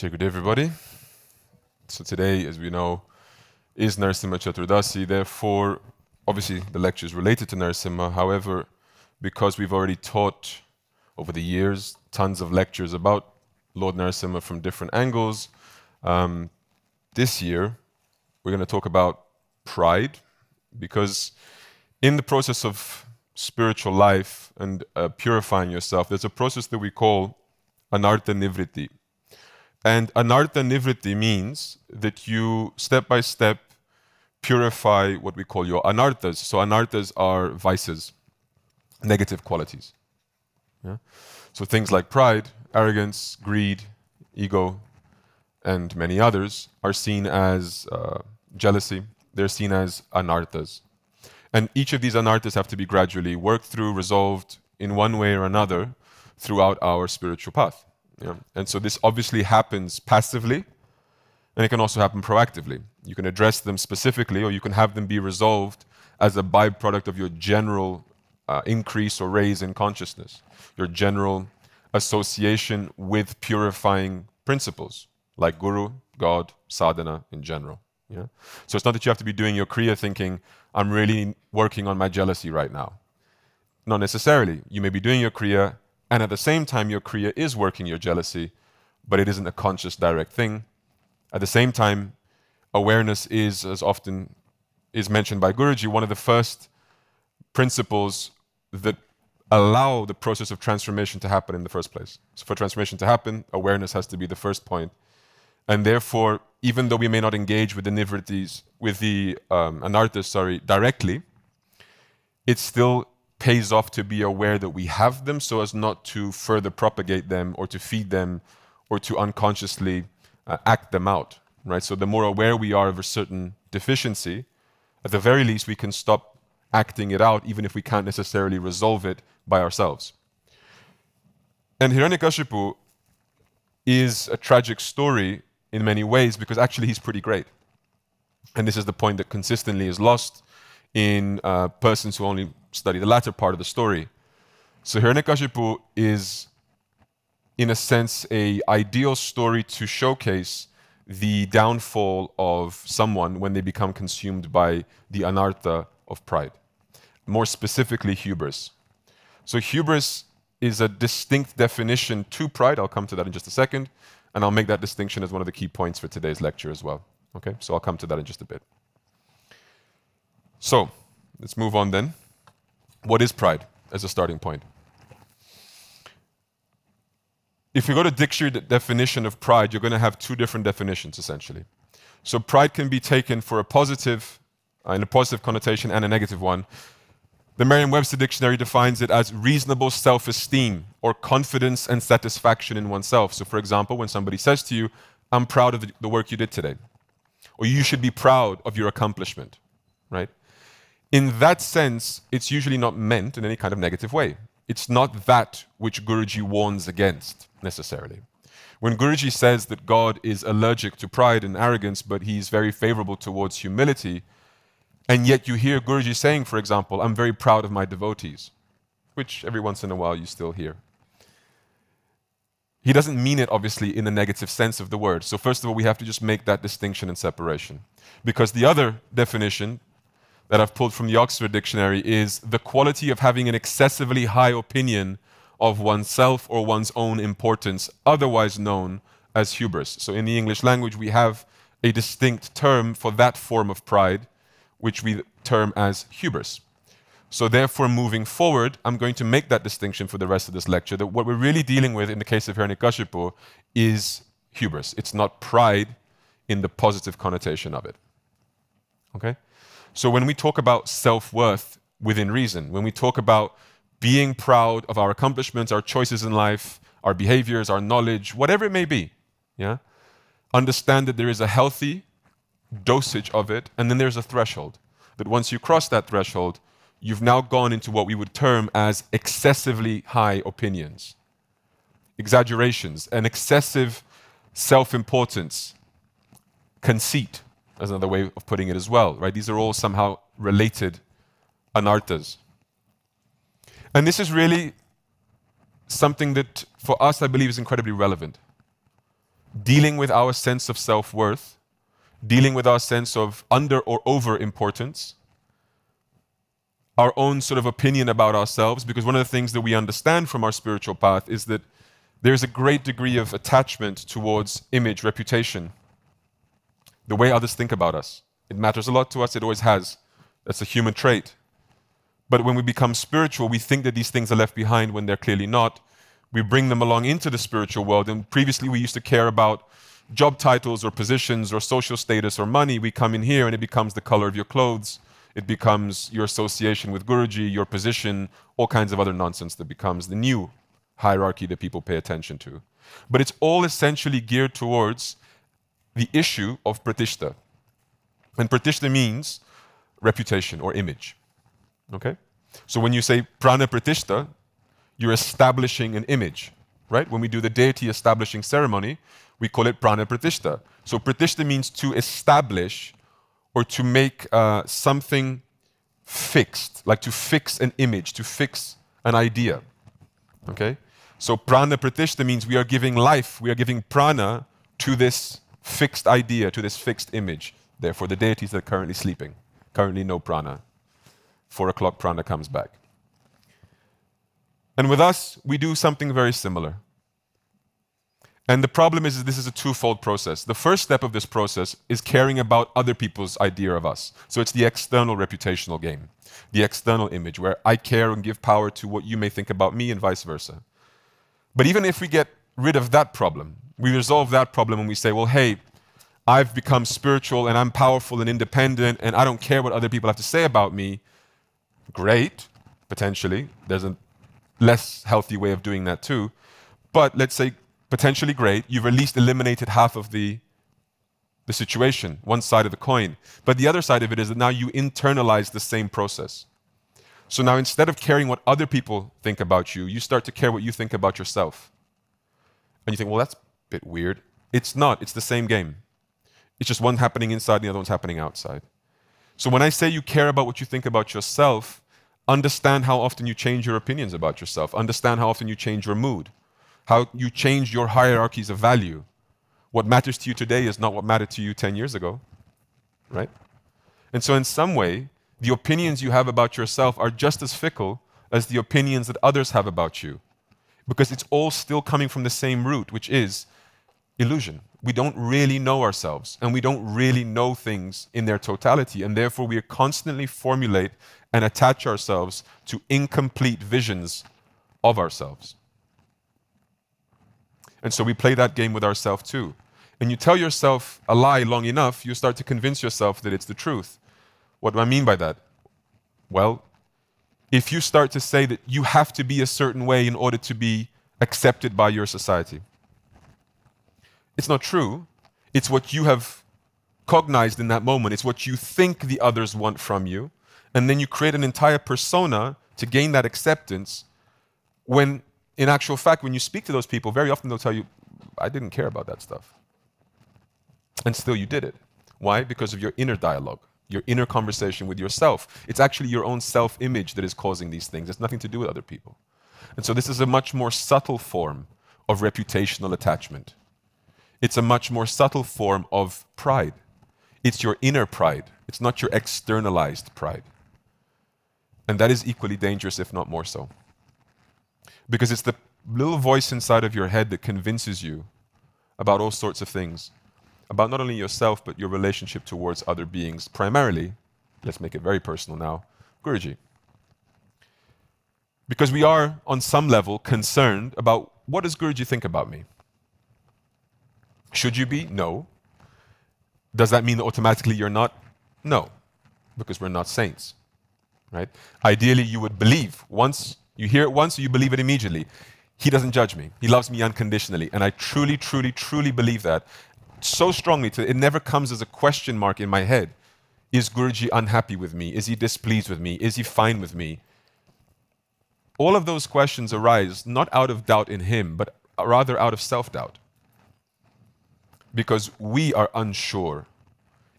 Good day, everybody. So today, as we know, is Narasimha Chaturdashi. Therefore, obviously, the lecture is related to Narasimha. However, because we've already taught over the years tons of lectures about Lord Narasimha from different angles, this year we're going to talk about pride, because in the process of spiritual life and purifying yourself, there's a process that we call anartha-nivṛtti. And anartha-nivṛtti means that you, step by step, purify what we call your anarthas. So anarthas are vices, negative qualities. Yeah? So things like pride, arrogance, greed, ego, and many others are seen as jealousy. They're seen as anarthas. And each of these anarthas have to be gradually worked through, resolved in one way or another throughout our spiritual path. Yeah. And so this obviously happens passively, and it can also happen proactively. You can address them specifically, or you can have them be resolved as a byproduct of your general increase or raise in consciousness, your general association with purifying principles, like Guru, God, sadhana in general. Yeah? So it's not that you have to be doing your kriya thinking, I'm really working on my jealousy right now. Not necessarily. You may be doing your kriya, and at the same time, your kriya is working your jealousy, but it isn't a conscious, direct thing. At the same time, awareness is, as often is mentioned by Guruji, one of the first principles that allow the process of transformation to happen in the first place. So for transformation to happen, awareness has to be the first point. And therefore, even though we may not engage with the nivrittis, with the anarthas, directly, it still pays off to be aware that we have them, so as not to further propagate them or to feed them or to unconsciously act them out, right? So the more aware we are of a certain deficiency, at the very least we can stop acting it out, even if we can't necessarily resolve it by ourselves. And Hiranyakashipu is a tragic story in many ways, because actually he's pretty great. And this is the point that consistently is lost in persons who only study the latter part of the story. So Hiranyakashipu is, in a sense, an ideal story to showcase the downfall of someone when they become consumed by the anartha of pride. More specifically, hubris. So hubris is a distinct definition to pride. I'll come to that in just a second, and I'll make that distinction as one of the key points for today's lecture as well. Okay, so I'll come to that in just a bit. So let's move on then. What is pride as a starting point? If you go to dictionary definition of pride, you're going to have two different definitions, essentially. So pride can be taken for a positive, in a positive connotation, and a negative one. The Merriam-Webster dictionary defines it as reasonable self-esteem or confidence and satisfaction in oneself. So for example, when somebody says to you, I'm proud of the work you did today, or you should be proud of your accomplishment, right? In that sense, it's usually not meant in any kind of negative way. It's not that which Guruji warns against, necessarily. When Guruji says that God is allergic to pride and arrogance, but he's very favorable towards humility, and yet you hear Guruji saying, for example, I'm very proud of my devotees, which every once in a while you still hear. He doesn't mean it, obviously, in the negative sense of the word. So first of all, we have to just make that distinction and separation. Because the other definition that I've pulled from the Oxford Dictionary is the quality of having an excessively high opinion of oneself or one's own importance, otherwise known as hubris. So in the English language, we have a distinct term for that form of pride, which we term as hubris. So therefore, moving forward, I'm going to make that distinction for the rest of this lecture, that what we're really dealing with in the case of Hiranyakashipu is hubris. It's not pride in the positive connotation of it. Okay? So when we talk about self-worth within reason, when we talk about being proud of our accomplishments, our choices in life, our behaviors, our knowledge, whatever it may be, yeah, understand that there is a healthy dosage of it, and then there's a threshold. That once you cross that threshold, you've now gone into what we would term as excessively high opinions, exaggerations, an excessive self-importance, conceit, as another way of putting it as well, right? These are all somehow related anarthas. And this is really something that, for us, I believe is incredibly relevant. dealing with our sense of self-worth, dealing with our sense of under or over importance, our own sort of opinion about ourselves, because one of the things that we understand from our spiritual path is that there's a great degree of attachment towards image, reputation, the way others think about us. It matters a lot to us, it always has. That's a human trait. But when we become spiritual, we think that these things are left behind when they're clearly not. We bring them along into the spiritual world, and previously we used to care about job titles or positions or social status or money. We come in here and it becomes the color of your clothes. It becomes your association with Guruji, your position, all kinds of other nonsense that becomes the new hierarchy that people pay attention to. But it's all essentially geared towards the issue of pratishta. And pratishta means reputation or image. Okay? So when you say prana pratishta, you're establishing an image, right? When we do the deity establishing ceremony, we call it prana pratishta. So pratishta means to establish or to make something fixed, like to fix an image, to fix an idea. Okay? So prana pratishta means we are giving life, we are giving prana to this fixed idea, to this fixed image. Therefore, the deities that are currently sleeping, currently no prana. 4 o'clock prana comes back. And with us, we do something very similar. And the problem is this is a twofold process. The first step of this process is caring about other people's idea of us. So it's the external reputational game, the external image, where I care and give power to what you may think about me and vice versa. But even if we get rid of that problem, we resolve that problem and we say, well, hey, I've become spiritual and I'm powerful and independent and I don't care what other people have to say about me. Great, potentially. There's a less healthy way of doing that too. But let's say potentially great, you've at least eliminated half of the situation, one side of the coin. But the other side of it is that now you internalize the same process. So now instead of caring what other people think about you, you start to care what you think about yourself. And you think, well, that's a bit weird. It's not, it's the same game. It's just one happening inside and the other one's happening outside. So when I say you care about what you think about yourself, understand how often you change your opinions about yourself. Understand how often you change your mood. How you change your hierarchies of value. What matters to you today is not what mattered to you 10 years ago, right? And so in some way, the opinions you have about yourself are just as fickle as the opinions that others have about you. Because it's all still coming from the same root, which is illusion. We don't really know ourselves, and we don't really know things in their totality, and therefore we constantly formulate and attach ourselves to incomplete visions of ourselves. And so we play that game with ourselves too. And you tell yourself a lie long enough, you start to convince yourself that it's the truth. What do I mean by that? Well, if you start to say that you have to be a certain way in order to be accepted by your society, it's not true. It's what you have cognized in that moment. It's what you think the others want from you. And then you create an entire persona to gain that acceptance when, in actual fact, when you speak to those people, very often they'll tell you, I didn't care about that stuff. And still you did it. Why? Because of your inner dialogue, your inner conversation with yourself. It's actually your own self-image that is causing these things. It's nothing to do with other people. And so this is a much more subtle form of reputational attachment. It's a much more subtle form of pride. It's your inner pride. It's not your externalized pride. And that is equally dangerous, if not more so. Because it's the little voice inside of your head that convinces you about all sorts of things. About not only yourself, but your relationship towards other beings. Primarily, let's make it very personal now, Guruji. Because we are, on some level, concerned about what does Guruji think about me? Should you be? No. Does that mean that automatically you're not? No, because we're not saints, right? Ideally, you would believe. Once you hear it once, you believe it immediately. He doesn't judge me. He loves me unconditionally. And I truly, truly, truly believe that so strongly that it never comes as a question mark in my head. Is Guruji unhappy with me? Is he displeased with me? Is he fine with me? All of those questions arise not out of doubt in him, but rather out of self-doubt. Because we are unsure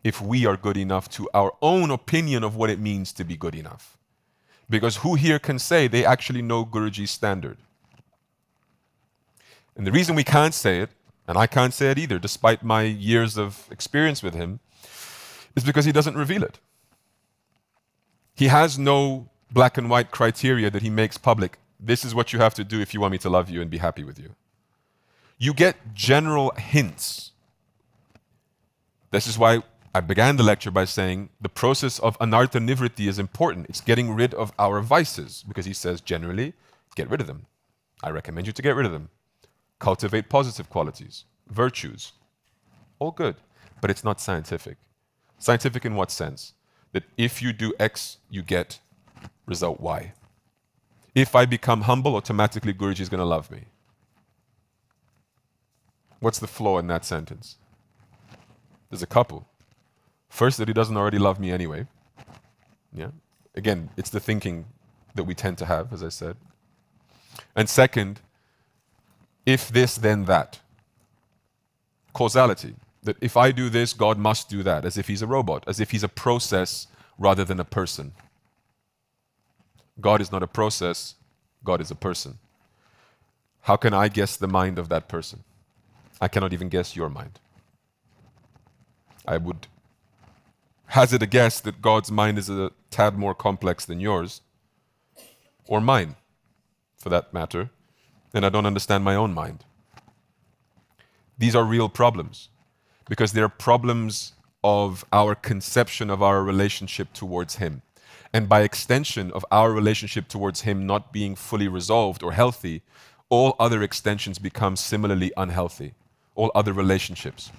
if we are good enough to our own opinion of what it means to be good enough. Because who here can say they actually know Guruji's standard? And the reason we can't say it and I can't say it either, despite my years of experience with him, is because he doesn't reveal it. He has no black and white criteria that he makes public. This is what you have to do if you want me to love you and be happy with you. You get general hints. This is why I began the lecture by saying the process of anartha-nivṛtti is important. It's getting rid of our vices, because he says generally, get rid of them. I recommend you to get rid of them. Cultivate positive qualities, virtues. All good, but it's not scientific. Scientific in what sense? That if you do X, you get result Y. If I become humble, automatically Guruji is going to love me. What's the flaw in that sentence? There's a couple. First, that he doesn't already love me anyway. Yeah. Again, it's the thinking that we tend to have, as I said. And second, if this, then that. Causality. That if I do this, God must do that, as if he's a robot, as if he's a process rather than a person. God is not a process, God is a person. How can I guess the mind of that person? I cannot even guess your mind. I would hazard a guess that God's mind is a tad more complex than yours, or mine, for that matter, and I don't understand my own mind. These are real problems, because they're problems of our conception of our relationship towards Him. And by extension of our relationship towards Him not being fully resolved or healthy, all other extensions become similarly unhealthy, all other relationships.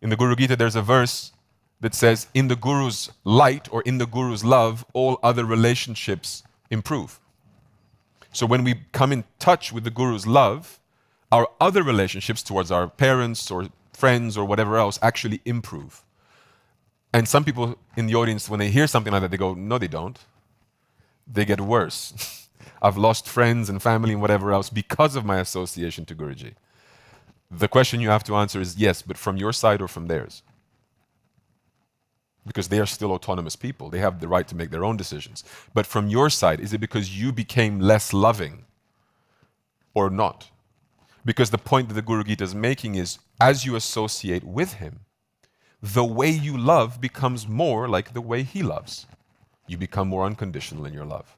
In the Guru Gita, there's a verse that says, in the Guru's light or in the Guru's love, all other relationships improve. So when we come in touch with the Guru's love, our other relationships towards our parents or friends or whatever else actually improve. And some people in the audience, when they hear something like that, they go, no, they don't. They get worse. I've lost friends and family and whatever else because of my association to Guruji. The question you have to answer is yes, but from your side or from theirs? Because they are still autonomous people. They have the right to make their own decisions. But from your side, is it because you became less loving or not? Because the point that the Guru Gita is making is, as you associate with him, the way you love becomes more like the way he loves. You become more unconditional in your love.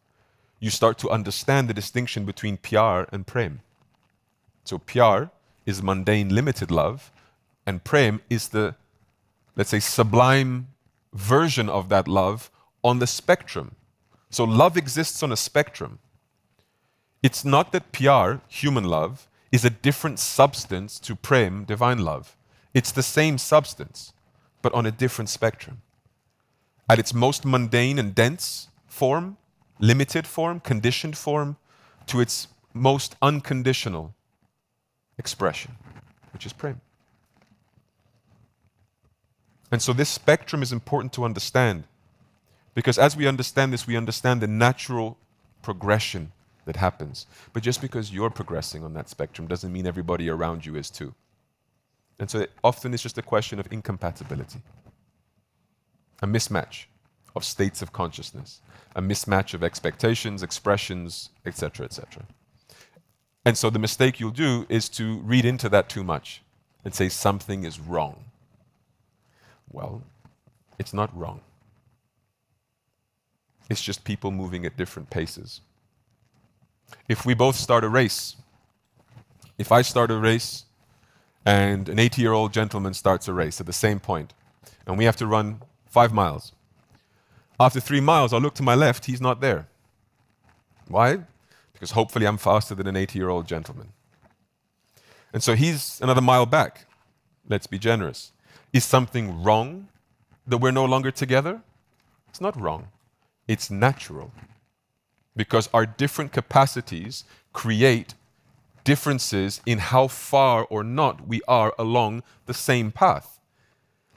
You start to understand the distinction between pyar and prem. So pyar is mundane, limited love, and prem is the, let's say, sublime version of that love on the spectrum. So love exists on a spectrum. It's not that pyar, human love, is a different substance to prem, divine love. It's the same substance, but on a different spectrum. At its most mundane and dense form, limited form, conditioned form, to its most unconditional expression, which is prem. And so this spectrum is important to understand, because as we understand this, we understand the natural progression that happens. But just because you're progressing on that spectrum doesn't mean everybody around you is too. And so often it's just a question of incompatibility, a mismatch of states of consciousness, a mismatch of expectations, expressions, etc., etc. And so the mistake you'll do is to read into that too much and say something is wrong. Well, it's not wrong. It's just people moving at different paces. If we both start a race, if I start a race and an 80-year-old gentleman starts a race at the same point, and we have to run 5 miles. After 3 miles, I'll look to my left, he's not there. Why? Because hopefully I'm faster than an 80-year-old gentleman. And so he's another mile back. Let's be generous. Is something wrong that we're no longer together? It's not wrong. It's natural. Because our different capacities create differences in how far or not we are along the same path.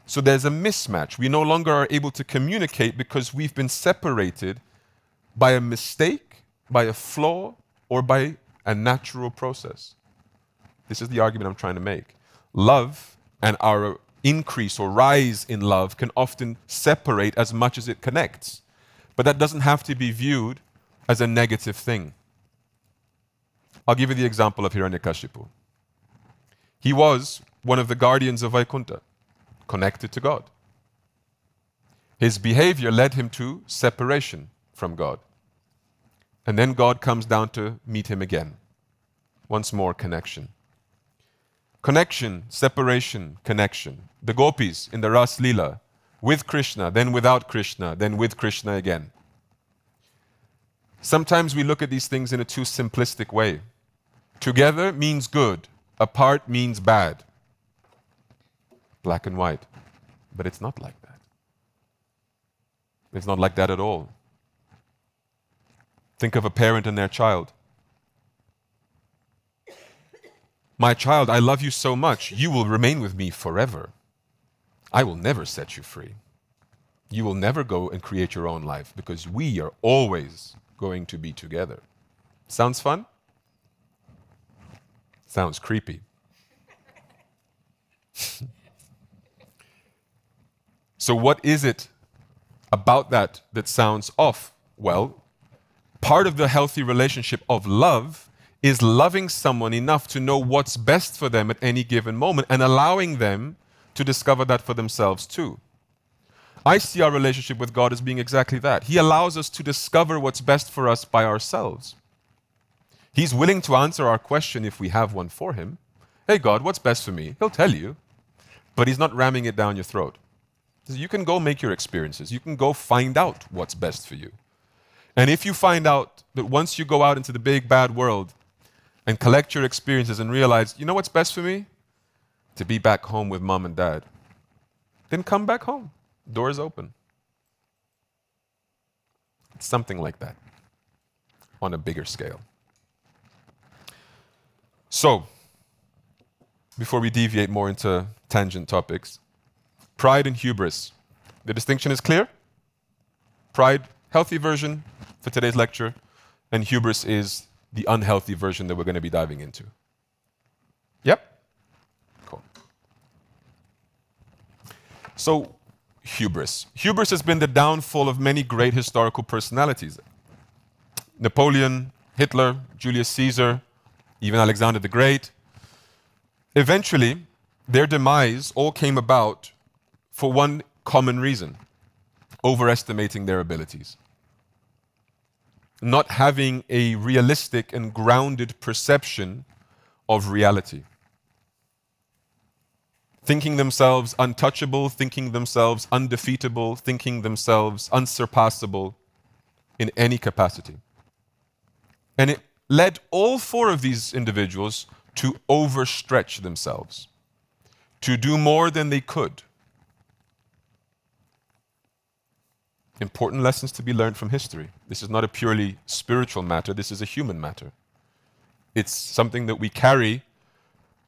So there's a mismatch. We no longer are able to communicate because we've been separated by a mistake, by a flaw, or by a natural process. This is the argument I'm trying to make. Love and our increase or rise in love can often separate as much as it connects. But that doesn't have to be viewed as a negative thing. I'll give you the example of Hiranyakashipu. He was one of the guardians of Vaikuntha, connected to God. His behavior led him to separation from God. And then God comes down to meet him again. Once more, connection. Connection, separation, connection. The gopis in the Ras Leela, with Krishna, then without Krishna, then with Krishna again. Sometimes we look at these things in a too simplistic way. Together means good, apart means bad. Black and white. But it's not like that. It's not like that at all. Think of a parent and their child. My child, I love you so much, you will remain with me forever. I will never set you free. You will never go and create your own life because we are always going to be together. Sounds fun? Sounds creepy. So what is it about that that sounds off? Well, part of the healthy relationship of love is loving someone enough to know what's best for them at any given moment and allowing them to discover that for themselves too. I see our relationship with God as being exactly that. He allows us to discover what's best for us by ourselves. He's willing to answer our question if we have one for him. Hey God, what's best for me? He'll tell you, but he's not ramming it down your throat. You can go make your experiences. You can go find out what's best for you. And if you find out that once you go out into the big bad world and collect your experiences and realize, you know what's best for me? To be back home with mom and dad. Then come back home. Doors open. It's something like that on a bigger scale. So, before we deviate more into tangent topics, pride and hubris. The distinction is clear? Pride, healthy version for today's lecture, and hubris is the unhealthy version that we're going to be diving into. Yep? Cool. So, hubris. Hubris has been the downfall of many great historical personalities. Napoleon, Hitler, Julius Caesar, even Alexander the Great. Eventually, their demise all came about for one common reason: overestimating their abilities. Not having a realistic and grounded perception of reality. Thinking themselves untouchable, thinking themselves undefeatable, thinking themselves unsurpassable in any capacity. And it led all four of these individuals to overstretch themselves, to do more than they could. Important lessons to be learned from history. This is not a purely spiritual matter, this is a human matter. It's something that we carry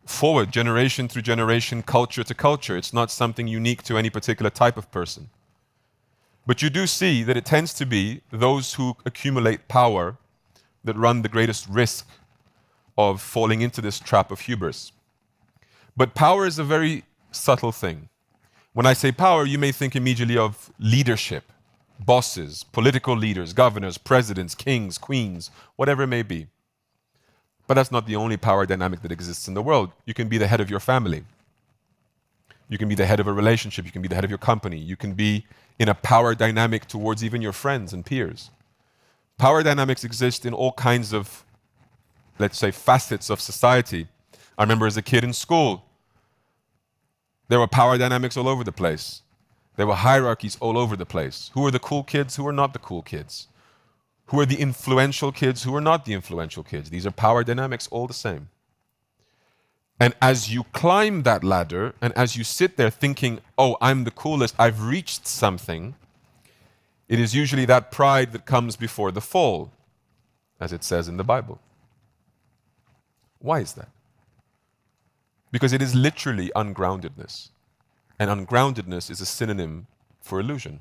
forward, generation through generation, culture to culture. It's not something unique to any particular type of person. But you do see that it tends to be those who accumulate power that run the greatest risk of falling into this trap of hubris. But power is a very subtle thing. When I say power, you may think immediately of leadership, bosses, political leaders, governors, presidents, kings, queens, whatever it may be. But that's not the only power dynamic that exists in the world. You can be the head of your family. You can be the head of a relationship. You can be the head of your company. You can be in a power dynamic towards even your friends and peers. Power dynamics exist in all kinds of, let's say, facets of society. I remember as a kid in school, there were power dynamics all over the place. There were hierarchies all over the place. Who are the cool kids? Who are not the cool kids? Who are the influential kids? Who are not the influential kids? These are power dynamics all the same. And as you climb that ladder, and as you sit there thinking, oh, I'm the coolest, I've reached something, it is usually that pride that comes before the fall, as it says in the Bible. Why is that? Because it is literally ungroundedness. And ungroundedness is a synonym for illusion.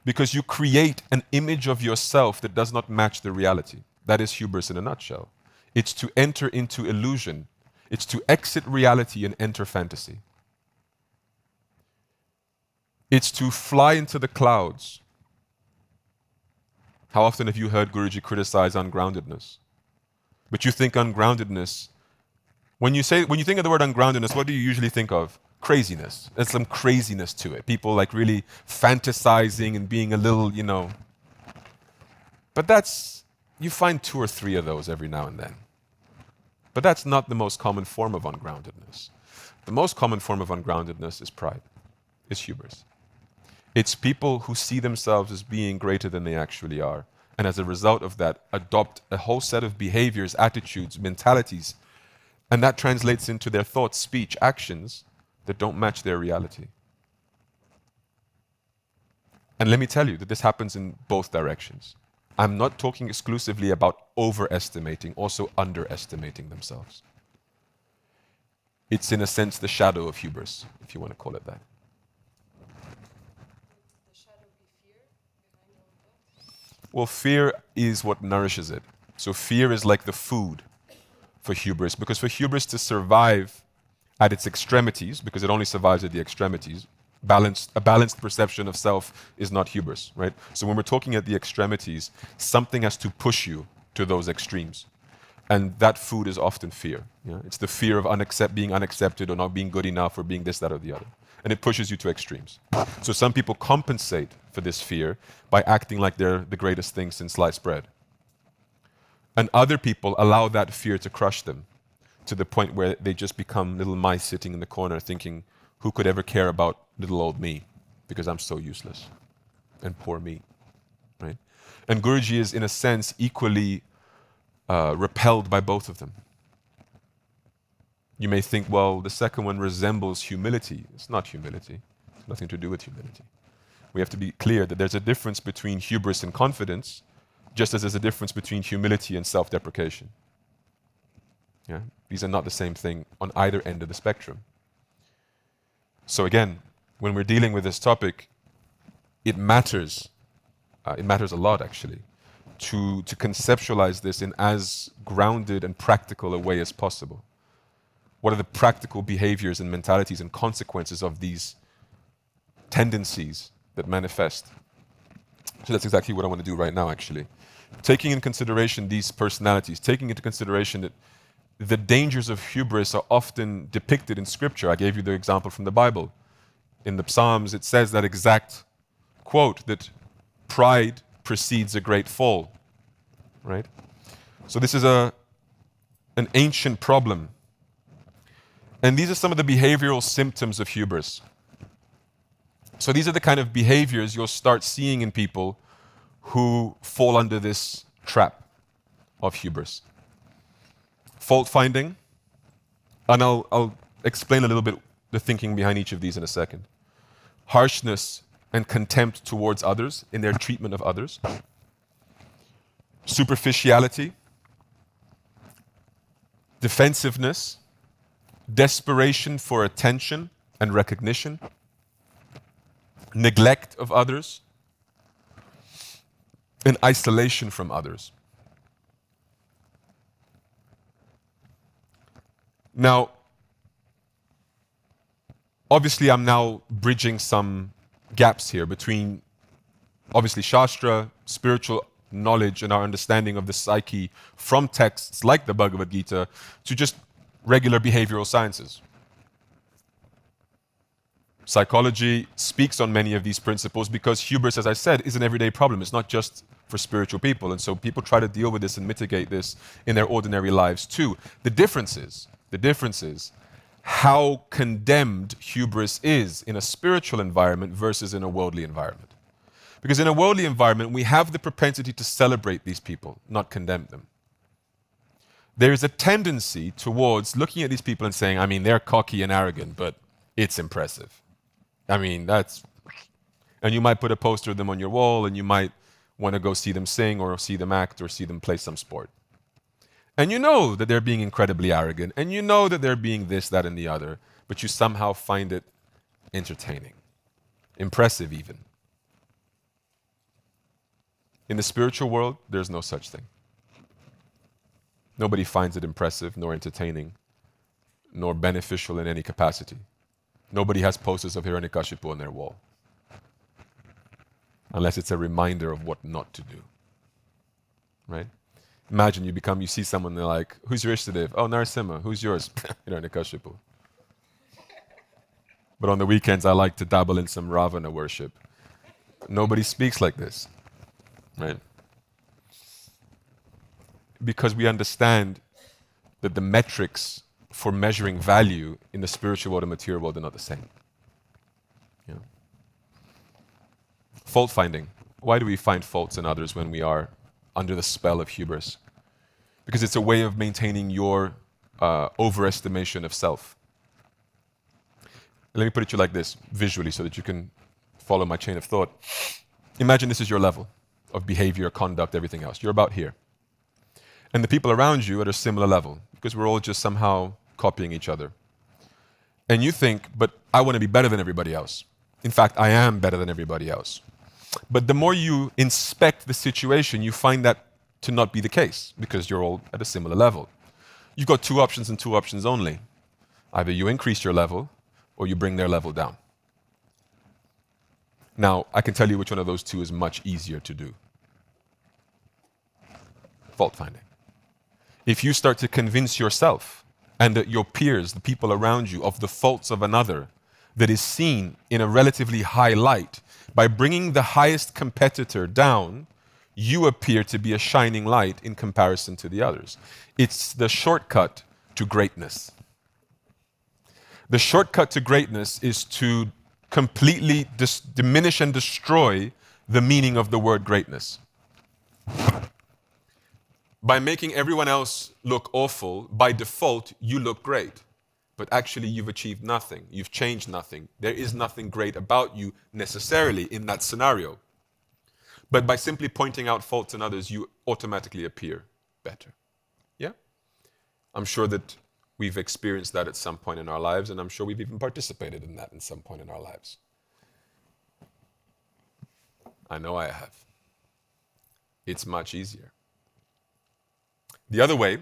Because you create an image of yourself that does not match the reality. That is hubris in a nutshell. It's to enter into illusion. It's to exit reality and enter fantasy. It's to fly into the clouds. How often have you heard Guruji criticize ungroundedness? But you think ungroundedness When you think of the word ungroundedness, what do you usually think of? Craziness. There's some craziness to it. People like really fantasizing and being a little, But you find 2 or 3 of those every now and then. But that's not the most common form of ungroundedness. The most common form of ungroundedness is pride, is hubris. It's people who see themselves as being greater than they actually are, and as a result of that, adopt a whole set of behaviors, attitudes, mentalities, and that translates into their thoughts, speech, actions that don't match their reality. And let me tell you that this happens in both directions. I'm not talking exclusively about overestimating, also underestimating themselves. It's in a sense the shadow of hubris, if you want to call it that. The shadow be fear behind all that? Well, fear is what nourishes it. So fear is like the food for hubris, because for hubris to survive at its extremities, because it only survives at the extremities, a balanced perception of self is not hubris, right? So when we're talking at the extremities, something has to push you to those extremes. And that food is often fear. Yeah? It's the fear of being unaccepted or not being good enough or being this, that, or the other. And it pushes you to extremes. So some people compensate for this fear by acting like they're the greatest thing since sliced bread. And other people allow that fear to crush them to the point where they just become little mice sitting in the corner thinking, who could ever care about little old me? Because I'm so useless. And poor me. Right? And Guruji is, in a sense, equally repelled by both of them. You may think, well, the second one resembles humility. It's not humility. It's nothing to do with humility. We have to be clear that there's a difference between hubris and confidence, just as there's a difference between humility and self-deprecation. Yeah? These are not the same thing on either end of the spectrum. So again, when we're dealing with this topic, it matters a lot actually, to conceptualize this in as grounded and practical a way as possible. What are the practical behaviors and mentalities and consequences of these tendencies that manifest? So that's exactly what I want to do right now actually. Taking in consideration these personalities, taking into consideration that the dangers of hubris are often depicted in scripture. I gave you the example from the Bible. In the Psalms, it says that exact quote that pride precedes a great fall, right? So this is an ancient problem. And these are some of the behavioral symptoms of hubris. So these are the kind of behaviors you'll start seeing in people who fall under this trap of hubris. Fault finding, and I'll explain a little bit the thinking behind each of these in a second. Harshness and contempt towards others in their treatment of others. Superficiality, defensiveness, desperation for attention and recognition, neglect of others, and isolation from others. Now, obviously I'm now bridging some gaps here between, obviously, Shastra, spiritual knowledge, and our understanding of the psyche from texts like the Bhagavad Gita to just regular behavioral sciences. Psychology speaks on many of these principles because hubris, as I said, is an everyday problem. It's not just for spiritual people. And so people try to deal with this and mitigate this in their ordinary lives too. The difference is how condemned hubris is in a spiritual environment versus in a worldly environment. Because in a worldly environment, we have the propensity to celebrate these people, not condemn them. There is a tendency towards looking at these people and saying, I mean, they're cocky and arrogant, but it's impressive. I mean, and you might put a poster of them on your wall, and you might want to go see them sing or see them act or see them play some sport. And you know that they're being incredibly arrogant, and you know that they're being this, that, and the other, but you somehow find it entertaining, impressive even. In the spiritual world, there's no such thing. Nobody finds it impressive, nor entertaining, nor beneficial in any capacity. Nobody has posters of Hiranyakashipu on their wall, unless it's a reminder of what not to do, right? Imagine you see someone, they're like, who's your Ishtadev? Oh, Narasimha. Who's yours? Hiranyakashipu. But on the weekends, I like to dabble in some Ravana worship. Nobody speaks like this, right? Because we understand that the metrics for measuring value in the spiritual world and material world are not the same. You know? Fault finding. Why do we find faults in others when we are under the spell of hubris? Because it's a way of maintaining your overestimation of self. Let me put it to you like this, visually, so that you can follow my chain of thought. Imagine this is your level of behavior, conduct, everything else. You're about here. And the people around you are at a similar level, because we're all just somehow copying each other. And you think, but I want to be better than everybody else. In fact, I am better than everybody else. But the more you inspect the situation, you find that to not be the case, because you're all at a similar level. You've got two options and two options only. Either you increase your level, or you bring their level down. Now, I can tell you which one of those two is much easier to do. Fault finding. If you start to convince yourself and your peers, the people around you, of the faults of another that is seen in a relatively high light, by bringing the highest competitor down, you appear to be a shining light in comparison to the others. It's the shortcut to greatness. The shortcut to greatness is to completely diminish and destroy the meaning of the word greatness. By making everyone else look awful, by default, you look great. But actually, you've achieved nothing. You've changed nothing. There is nothing great about you necessarily in that scenario. But by simply pointing out faults in others, you automatically appear better. Yeah? I'm sure that we've experienced that at some point in our lives, and I'm sure we've even participated in that at some point in our lives. I know I have. It's much easier. The other way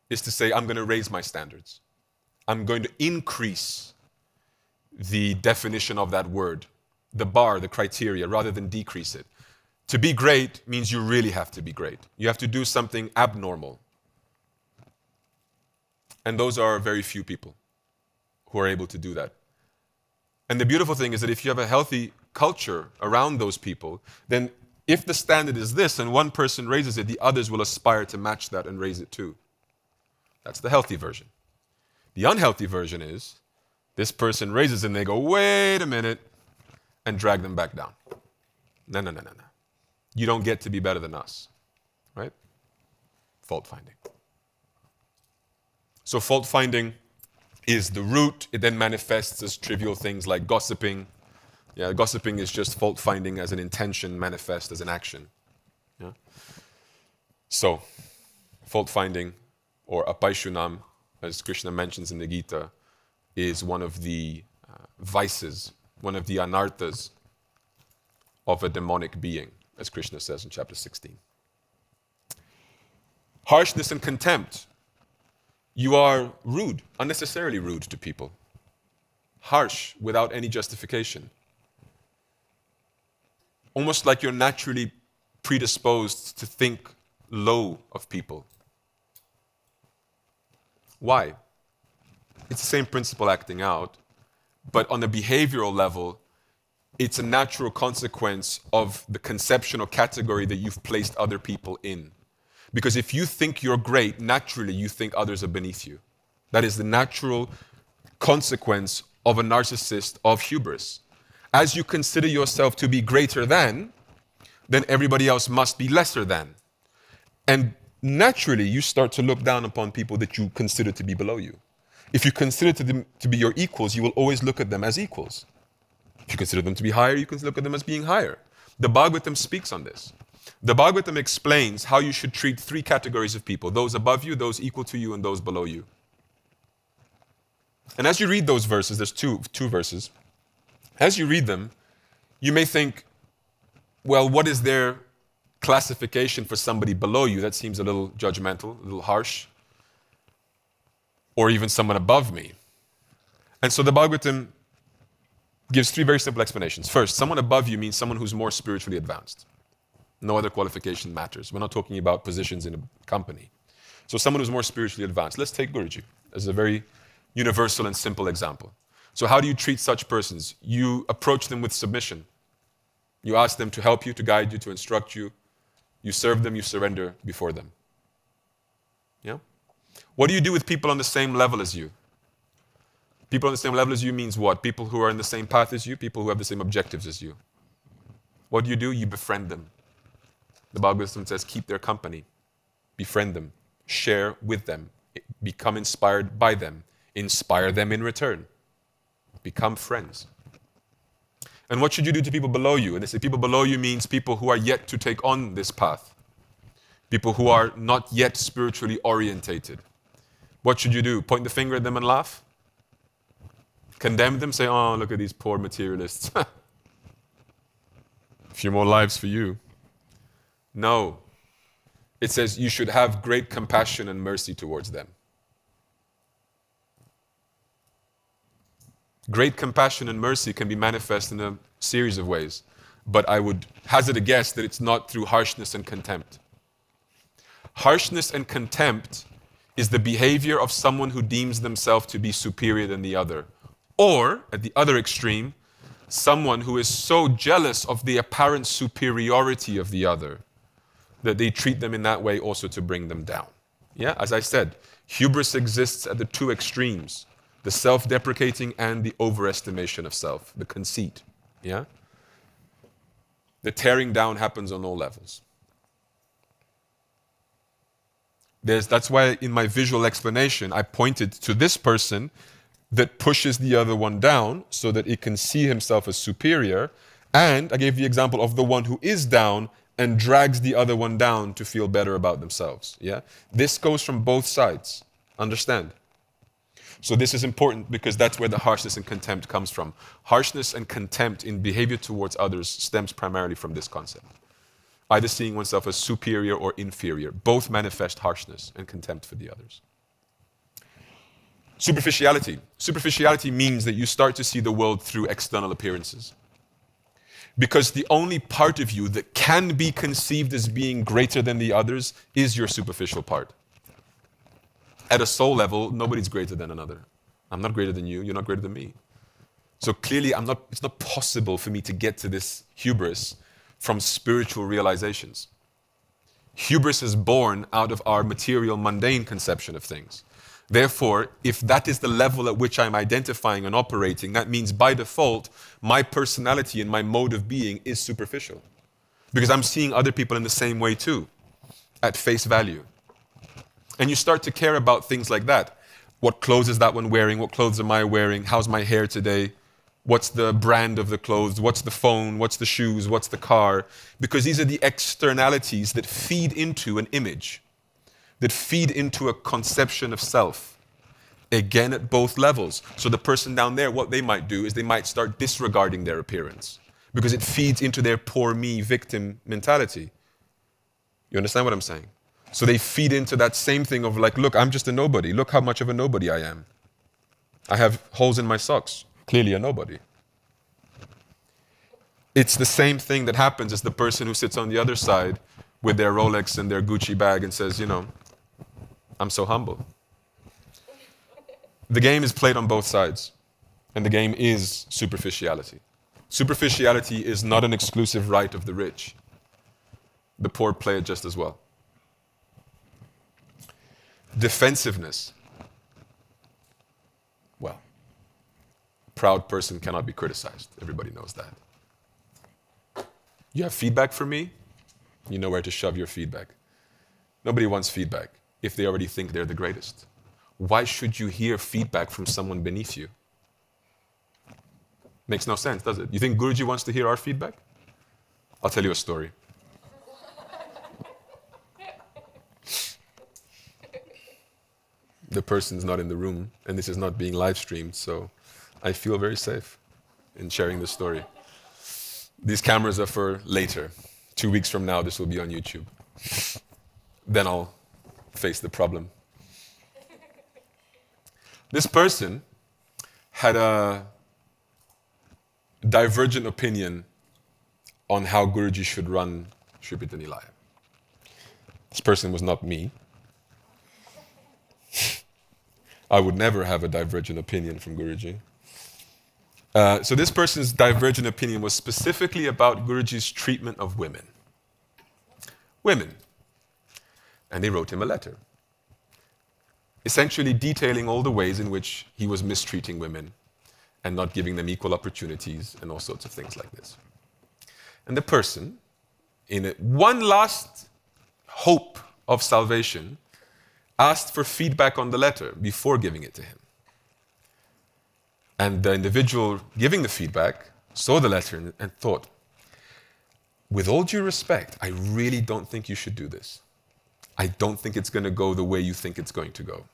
is to say, I'm going to raise my standards. I'm going to increase the definition of that word, the bar, the criteria, rather than decrease it. To be great means you really have to be great. You have to do something abnormal. And those are very few people who are able to do that. And the beautiful thing is that if you have a healthy culture around those people, then if the standard is this and one person raises it, the others will aspire to match that and raise it too. That's the healthy version. The unhealthy version is this person raises it and they go, wait a minute, and drag them back down. No. You don't get to be better than us, right? Fault finding. So fault finding is the root. It then manifests as trivial things like gossiping. Yeah, gossiping is just fault finding as an intention manifest as an action. Yeah? So, fault finding, or apaishunam, as Krishna mentions in the Gita, is one of the vices, one of the anarthas of a demonic being, as Krishna says in chapter 16. Harshness and contempt. You are rude, unnecessarily rude to people. Harsh without any justification. Almost like you're naturally predisposed to think low of people. Why? It's the same principle acting out, but on a behavioral level, it's a natural consequence of the conception or category that you've placed other people in. Because if you think you're great, naturally you think others are beneath you. That is the natural consequence of a narcissist, of hubris. As you consider yourself to be greater than, then everybody else must be lesser than. And naturally you start to look down upon people that you consider to be below you. If you consider them to be your equals, you will always look at them as equals. If you consider them to be higher, you can look at them as being higher. The Bhagavatam speaks on this. The Bhagavatam explains how you should treat three categories of people: those above you, those equal to you, and those below you. And as you read those verses, there's two verses. As you read them, you may think, well, what is their classification for somebody below you? That seems a little judgmental, a little harsh. Or even someone above me. And so the Bhagavatam gives three very simple explanations. First, someone above you means someone who's more spiritually advanced. No other qualification matters. We're not talking about positions in a company. So someone who's more spiritually advanced. Let's take Guruji as a very universal and simple example. So how do you treat such persons? You approach them with submission. You ask them to help you, to guide you, to instruct you. You serve them, you surrender before them. Yeah? What do you do with people on the same level as you? People on the same level as you means what? People who are in the same path as you, people who have the same objectives as you. What do? You befriend them. The Bhagavatam says, keep their company. Befriend them. Share with them. Become inspired by them. Inspire them in return. Become friends. And what should you do to people below you? And they say people below you means people who are yet to take on this path. People who are not yet spiritually orientated. What should you do? Point the finger at them and laugh? Condemn them? Say, oh, look at these poor materialists. A few more lives for you. No. It says you should have great compassion and mercy towards them. Great compassion and mercy can be manifest in a series of ways, but I would hazard a guess that it's not through harshness and contempt. Harshness and contempt is the behavior of someone who deems themselves to be superior than the other. Or, at the other extreme, someone who is so jealous of the apparent superiority of the other that they treat them in that way also to bring them down. Yeah, as I said, hubris exists at the two extremes. The self-deprecating and the overestimation of self, the conceit. Yeah? The tearing down happens on all levels. That's why in my visual explanation, I pointed to this person that pushes the other one down so that it can see himself as superior. And I gave the example of the one who is down and drags the other one down to feel better about themselves. Yeah? This goes from both sides. Understand? So this is important because that's where the harshness and contempt comes from. Harshness and contempt in behavior towards others stems primarily from this concept. Either seeing oneself as superior or inferior. Both manifest harshness and contempt for the others. Superficiality. Superficiality means that you start to see the world through external appearances. Because the only part of you that can be conceived as being greater than the others is your superficial part. At a soul level, nobody's greater than another. I'm not greater than you, you're not greater than me. So clearly, it's not possible for me to get to this hubris from spiritual realizations. Hubris is born out of our material, mundane conception of things. Therefore, if that is the level at which I'm identifying and operating, that means by default, my personality and my mode of being is superficial. Because I'm seeing other people in the same way too, at face value. And you start to care about things like that. What clothes is that one wearing? What clothes am I wearing? How's my hair today? What's the brand of the clothes? What's the phone? What's the shoes? What's the car? Because these are the externalities that feed into an image, that feed into a conception of self. Again, at both levels. So the person down there, what they might do is they might start disregarding their appearance because it feeds into their poor me victim mentality. You understand what I'm saying? So they feed into that same thing of like, look, I'm just a nobody. Look how much of a nobody I am. I have holes in my socks. Clearly a nobody. It's the same thing that happens as the person who sits on the other side with their Rolex and their Gucci bag and says, you know, I'm so humble. The game is played on both sides. And the game is superficiality. Superficiality is not an exclusive right of the rich. The poor play it just as well. Defensiveness. Well, a proud person cannot be criticized. Everybody knows that. You have feedback from me, you know where to shove your feedback. Nobody wants feedback if they already think they're the greatest. Why should you hear feedback from someone beneath you? Makes no sense, does it? You think Guruji wants to hear our feedback? I'll tell you a story. The person's not in the room, and this is not being live streamed, so I feel very safe in sharing this story. These cameras are for later. 2 weeks from now, this will be on YouTube. Then I'll face the problem. This person had a divergent opinion on how Guruji should run Shree Peetha Nilaya. This person was not me. I would never have a divergent opinion from Guruji. So this person's divergent opinion was specifically about Guruji's treatment of women. Women. And they wrote him a letter, essentially detailing all the ways in which he was mistreating women and not giving them equal opportunities and all sorts of things like this. And the person, in one last hope of salvation, asked for feedback on the letter before giving it to him. And the individual giving the feedback saw the letter and thought, with all due respect, I really don't think you should do this. I don't think it's going to go the way you think it's going to go.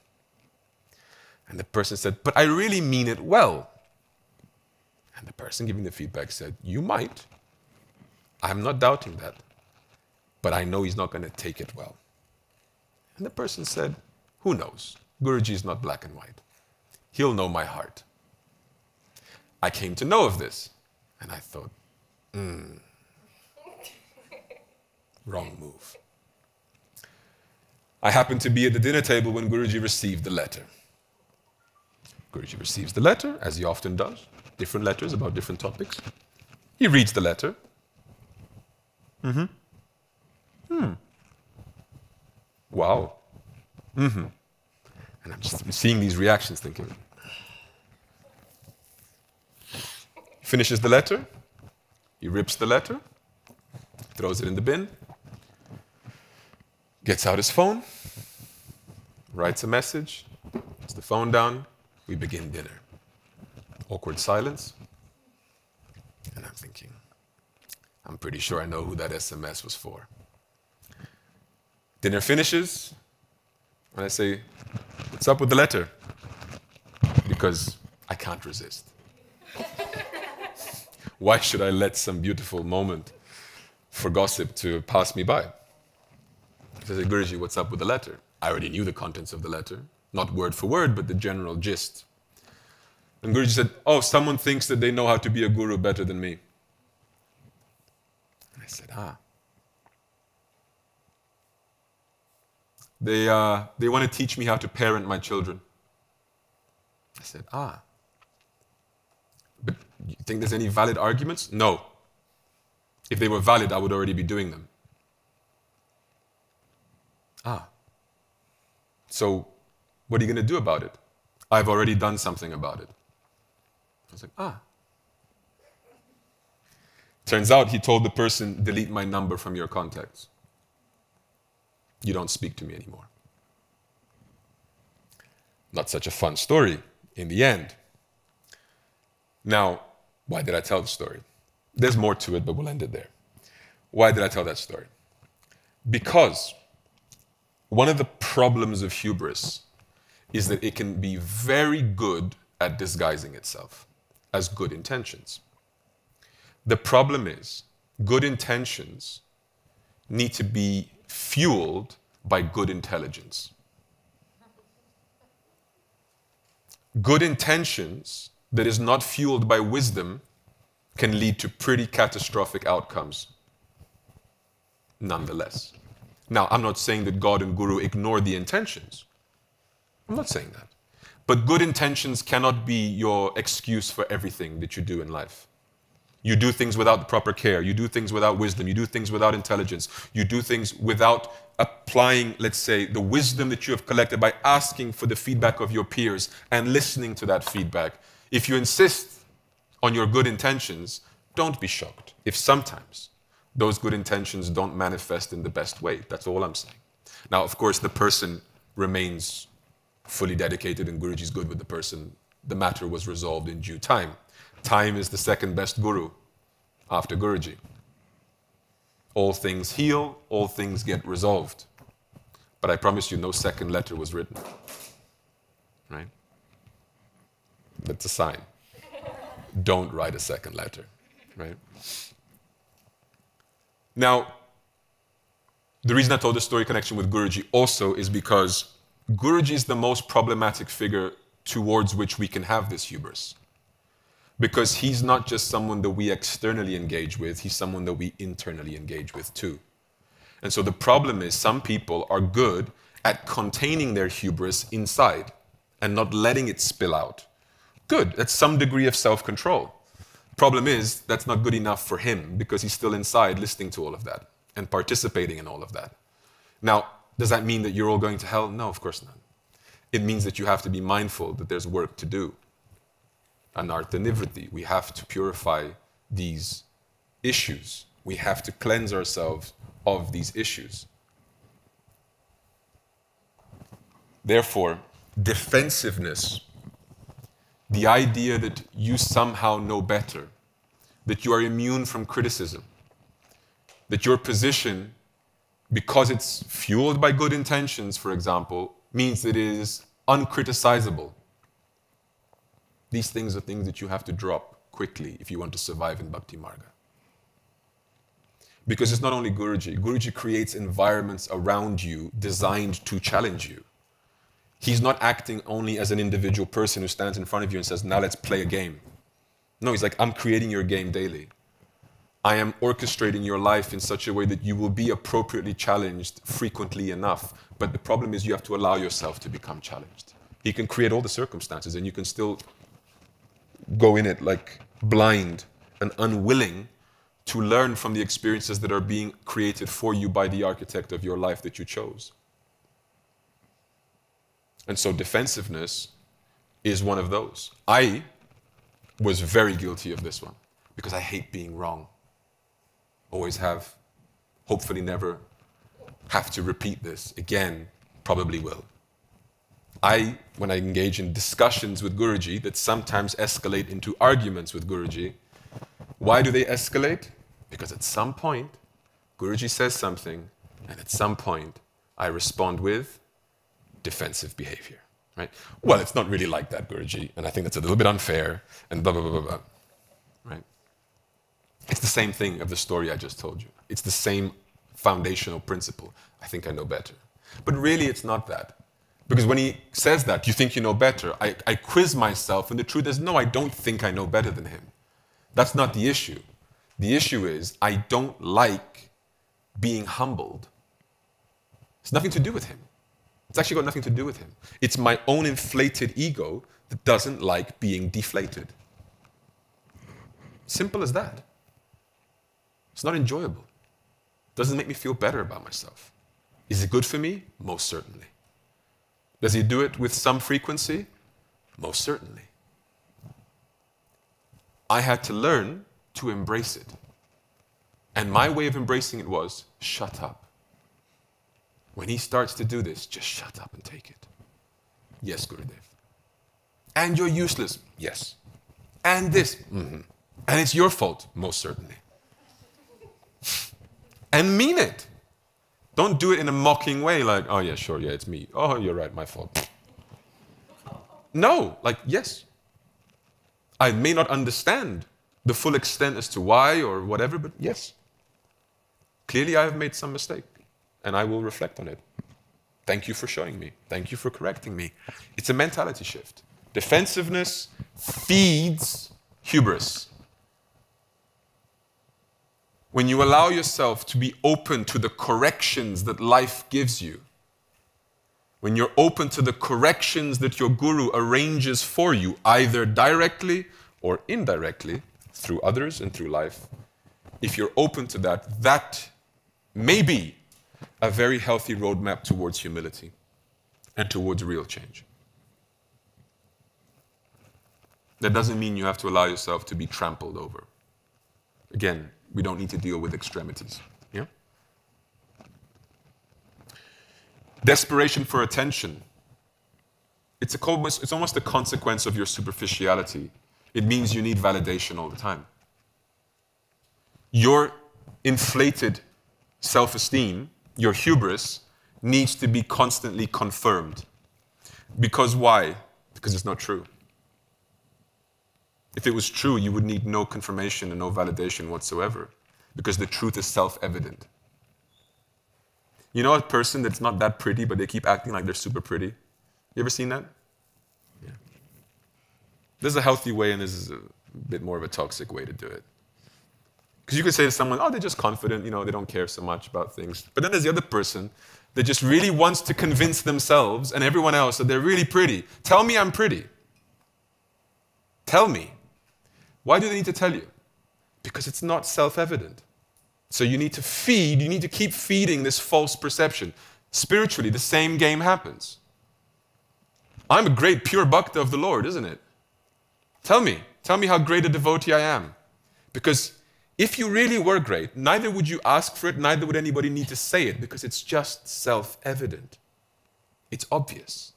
And the person said, but I really mean it well. And the person giving the feedback said, you might. I'm not doubting that. But I know he's not going to take it well. And the person said, who knows? Guruji is not black and white. He'll know my heart. I came to know of this. And I thought, wrong move. I happened to be at the dinner table when Guruji received the letter. Guruji receives the letter, as he often does, different letters about different topics. He reads the letter. Wow. And I'm just seeing these reactions thinking. He finishes the letter. He rips the letter, throws it in the bin, gets out his phone, writes a message, puts the phone down, we begin dinner. Awkward silence. And I'm thinking, I'm pretty sure I know who that SMS was for. Dinner finishes, and I say, what's up with the letter? Because I can't resist. Why should I let some beautiful moment for gossip to pass me by? So I said, Guruji, what's up with the letter? I already knew the contents of the letter, not word for word, but the general gist. And Guruji said, oh, someone thinks that they know how to be a guru better than me. And I said, They want to teach me how to parent my children. I said, But you think there's any valid arguments? No. If they were valid, I would already be doing them. So what are you going to do about it? I've already done something about it. I was like, Turns out he told the person, delete my number from your contacts. You don't speak to me anymore. Not such a fun story in the end. Now, why did I tell the story? There's more to it, but we'll end it there. Why did I tell that story? Because one of the problems of hubris is that it can be very good at disguising itself as good intentions. The problem is, good intentions need to be fueled by good intelligence. Good intentions that is not fueled by wisdom can lead to pretty catastrophic outcomes nonetheless. Now, I'm not saying that God and Guru ignore the intentions. I'm not saying that. But good intentions cannot be your excuse for everything that you do in life. You do things without the proper care. You do things without wisdom. You do things without intelligence. You do things without applying, let's say, the wisdom that you have collected by asking for the feedback of your peers and listening to that feedback. If you insist on your good intentions, don't be shocked if sometimes those good intentions don't manifest in the best way. That's all I'm saying. Now, of course, the person remains fully dedicated and Guruji is good with the person. The matter was resolved in due time. Time is the second best guru after Guruji. All things heal, all things get resolved. But I promise you, no second letter was written. Right? That's a sign. Don't write a second letter. Right? Now, the reason I told the story connection with Guruji also is because Guruji is the most problematic figure towards which we can have this hubris. Because he's not just someone that we externally engage with, he's someone that we internally engage with too. And so the problem is some people are good at containing their hubris inside and not letting it spill out. Good, that's some degree of self-control. Problem is, that's not good enough for him because he's still inside listening to all of that and participating in all of that. Now, does that mean that you're all going to hell? No, of course not. It means that you have to be mindful that there's work to do. Anartha-nivṛtti. We have to purify these issues. We have to cleanse ourselves of these issues. Therefore, defensiveness, the idea that you somehow know better, that you are immune from criticism, that your position, because it's fueled by good intentions, for example, means that it is uncriticizable. These things are things that you have to drop quickly if you want to survive in Bhakti Marga. Because it's not only Guruji. Guruji creates environments around you designed to challenge you. He's not acting only as an individual person who stands in front of you and says, now let's play a game. No, he's like, I'm creating your game daily. I am orchestrating your life in such a way that you will be appropriately challenged frequently enough. But the problem is you have to allow yourself to become challenged. He can create all the circumstances and you can still go in it like blind and unwilling to learn from the experiences that are being created for you by the architect of your life that you chose. And so defensiveness is one of those. I was very guilty of this one because I hate being wrong. Always have, hopefully never have to repeat this again, probably will. When I engage in discussions with Guruji that sometimes escalate into arguments with Guruji, why do they escalate? Because at some point, Guruji says something, and at some point, I respond with defensive behavior, right? Well, it's not really like that, Guruji, and I think that's a little bit unfair, and blah, blah, blah, blah, blah, right? It's the same thing of the story I just told you. It's the same foundational principle. I think I know better. But really, it's not that. Because when he says that, you think you know better, I quiz myself, and the truth is, no, I don't think I know better than him. That's not the issue. The issue is, I don't like being humbled. It's nothing to do with him. It's actually got nothing to do with him. It's my own inflated ego that doesn't like being deflated. Simple as that. It's not enjoyable. It doesn't make me feel better about myself. Is it good for me? Most certainly. Does he do it with some frequency? Most certainly. I had to learn to embrace it. And my way of embracing it was, shut up. When he starts to do this, just shut up and take it. Yes, Gurudev. And you're useless. Yes. And this. Mm-hmm. And it's your fault. Most certainly. And mean it. Don't do it in a mocking way like, oh yeah, sure, yeah, it's me. Oh, you're right, my fault. No, like, yes. I may not understand the full extent as to why or whatever, but yes. Clearly I have made some mistake, and I will reflect on it. Thank you for showing me. Thank you for correcting me. It's a mentality shift. Defensiveness feeds hubris. When you allow yourself to be open to the corrections that life gives you, when you're open to the corrections that your guru arranges for you, either directly or indirectly, through others and through life, if you're open to that, that may be a very healthy roadmap towards humility and towards real change. That doesn't mean you have to allow yourself to be trampled over. Again, we don't need to deal with extremities. Yeah? Desperation for attention. It's almost a consequence of your superficiality. It means you need validation all the time. Your inflated self-esteem, your hubris, needs to be constantly confirmed. Because why? Because it's not true. If it was true, you would need no confirmation and no validation whatsoever, because the truth is self-evident. You know a person that's not that pretty, but they keep acting like they're super pretty? You ever seen that? Yeah. There's a healthy way, and this is a bit more of a toxic way to do it. Because you could say to someone, oh, they're just confident, they don't care so much about things. But then there's the other person that just really wants to convince themselves and everyone else that they're really pretty. Tell me I'm pretty. Tell me. Why do they need to tell you? Because it's not self-evident. So you need to keep feeding this false perception. Spiritually, the same game happens. I'm a great pure bhakta of the Lord, isn't it? Tell me how great a devotee I am. Because if you really were great, neither would you ask for it, neither would anybody need to say it, because it's just self-evident. It's obvious.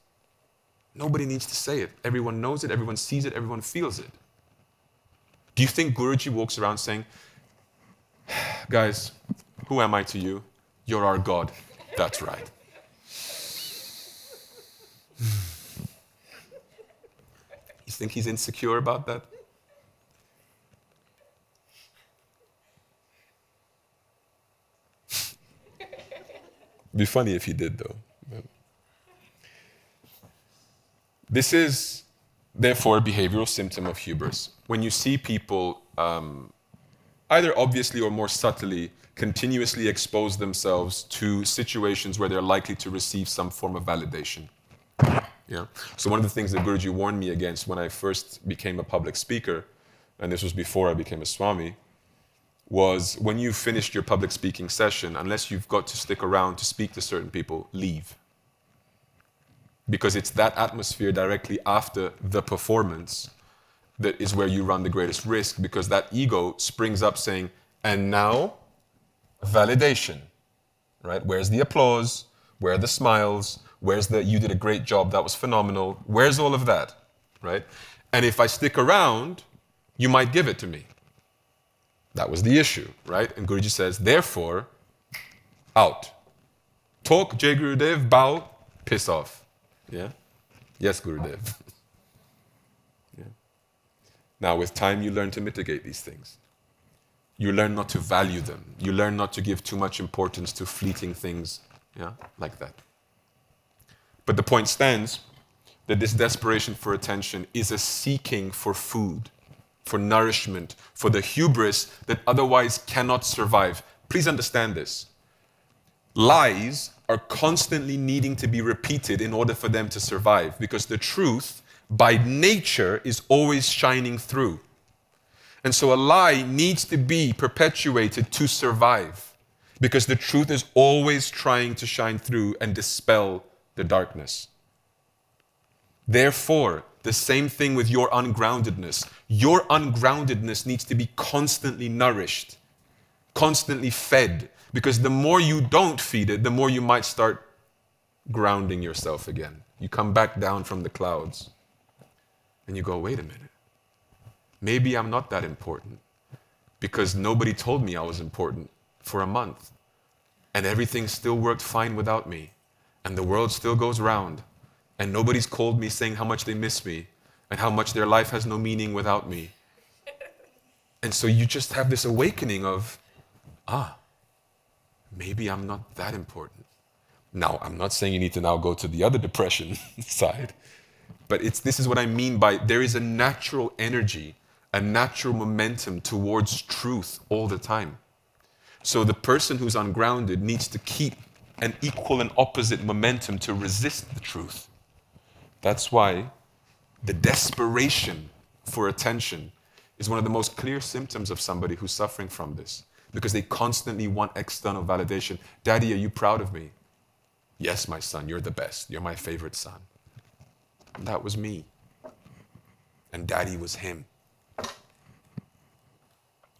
Nobody needs to say it. Everyone knows it, everyone sees it, everyone feels it. Do you think Guruji walks around saying, guys, who am I to you? You're our God. That's right. You think he's insecure about that? It'd be funny if he did, though. This is, therefore, a behavioral symptom of hubris. When you see people, either obviously or more subtly, continuously expose themselves to situations where they're likely to receive some form of validation. Yeah? So one of the things that Guruji warned me against when I first became a public speaker, and this was before I became a Swami, was when you finished your public speaking session, unless you've got to stick around to speak to certain people, leave. Because it's that atmosphere directly after the performance that is where you run the greatest risk, because that ego springs up saying, and now, validation, right? Where's the applause? Where are the smiles? Where's the, you did a great job, that was phenomenal? Where's all of that, right? And if I stick around, you might give it to me. That was the issue, right? And Guruji says, therefore, out. Talk, Jai Gurudev, bow, piss off. Yeah? Yes, Gurudev. Yeah. Now, with time, you learn to mitigate these things. You learn not to value them. You learn not to give too much importance to fleeting things, yeah, like that. But the point stands that this desperation for attention is a seeking for food, for nourishment, for the hubris that otherwise cannot survive. Please understand this. Lies are constantly needing to be repeated in order for them to survive, because the truth, by nature, is always shining through. And so a lie needs to be perpetuated to survive, because the truth is always trying to shine through and dispel the darkness. Therefore, the same thing with your ungroundedness. Your ungroundedness needs to be constantly nourished, constantly fed, because the more you don't feed it, the more you might start grounding yourself again. You come back down from the clouds and you go, wait a minute. Maybe I'm not that important, because nobody told me I was important for a month, and everything still worked fine without me, and the world still goes round, and nobody's called me saying how much they miss me and how much their life has no meaning without me. And so you just have this awakening of, maybe I'm not that important. Now, I'm not saying you need to now go to the other depression side, but this is what I mean by there is a natural energy, a natural momentum towards truth all the time. So the person who's ungrounded needs to keep an equal and opposite momentum to resist the truth. That's why the desperation for attention is one of the most clear symptoms of somebody who's suffering from this, because they constantly want external validation. Daddy, are you proud of me? Yes, my son, you're the best. You're my favorite son. And that was me. And Daddy was him.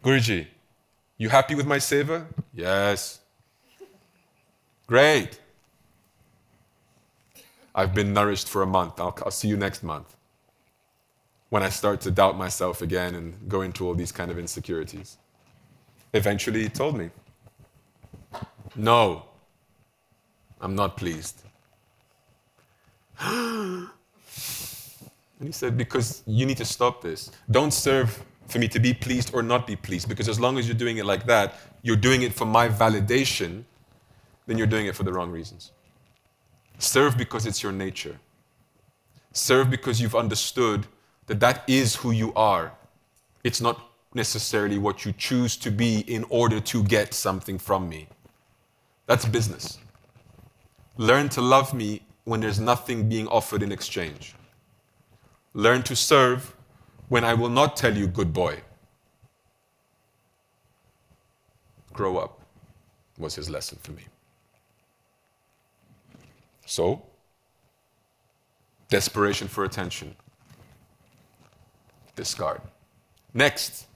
Guruji, you happy with my seva? Yes. Great. I've been nourished for a month. I'll see you next month. When I start to doubt myself again and go into all these kind of insecurities. Eventually he told me, no, I'm not pleased. And he said, because you need to stop this. Don't serve for me to be pleased or not be pleased, because as long as you're doing it like that, you're doing it for my validation, then you're doing it for the wrong reasons. Serve because it's your nature. Serve because you've understood that that is who you are. It's not necessarily what you choose to be in order to get something from me. That's business. Learn to love me when there's nothing being offered in exchange. Learn to serve when I will not tell you good boy. Grow up was his lesson for me. So, desperation for attention. Discard. Next,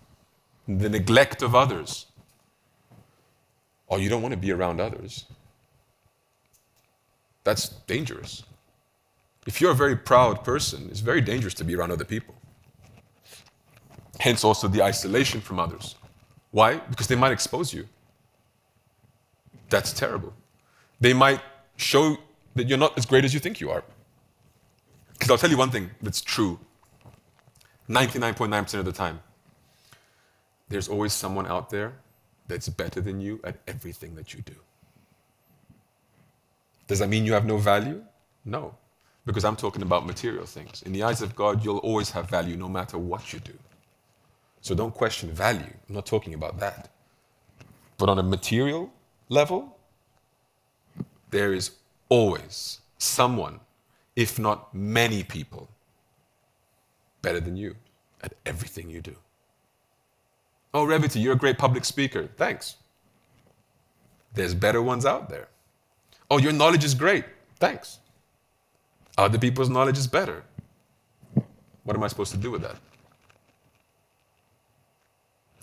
the neglect of others. Oh, you don't want to be around others. That's dangerous. If you're a very proud person, it's very dangerous to be around other people. Hence also the isolation from others. Why? Because they might expose you. That's terrible. They might show that you're not as great as you think you are. Because I'll tell you one thing that's true. 99.9% of the time, there's always someone out there that's better than you at everything that you do. Does that mean you have no value? No, because I'm talking about material things. In the eyes of God, you'll always have value no matter what you do. So don't question value. I'm not talking about that. But on a material level, there is always someone, if not many people, better than you at everything you do. Oh, Revati, you're a great public speaker. Thanks. There's better ones out there. Oh, your knowledge is great. Thanks. Other people's knowledge is better. What am I supposed to do with that?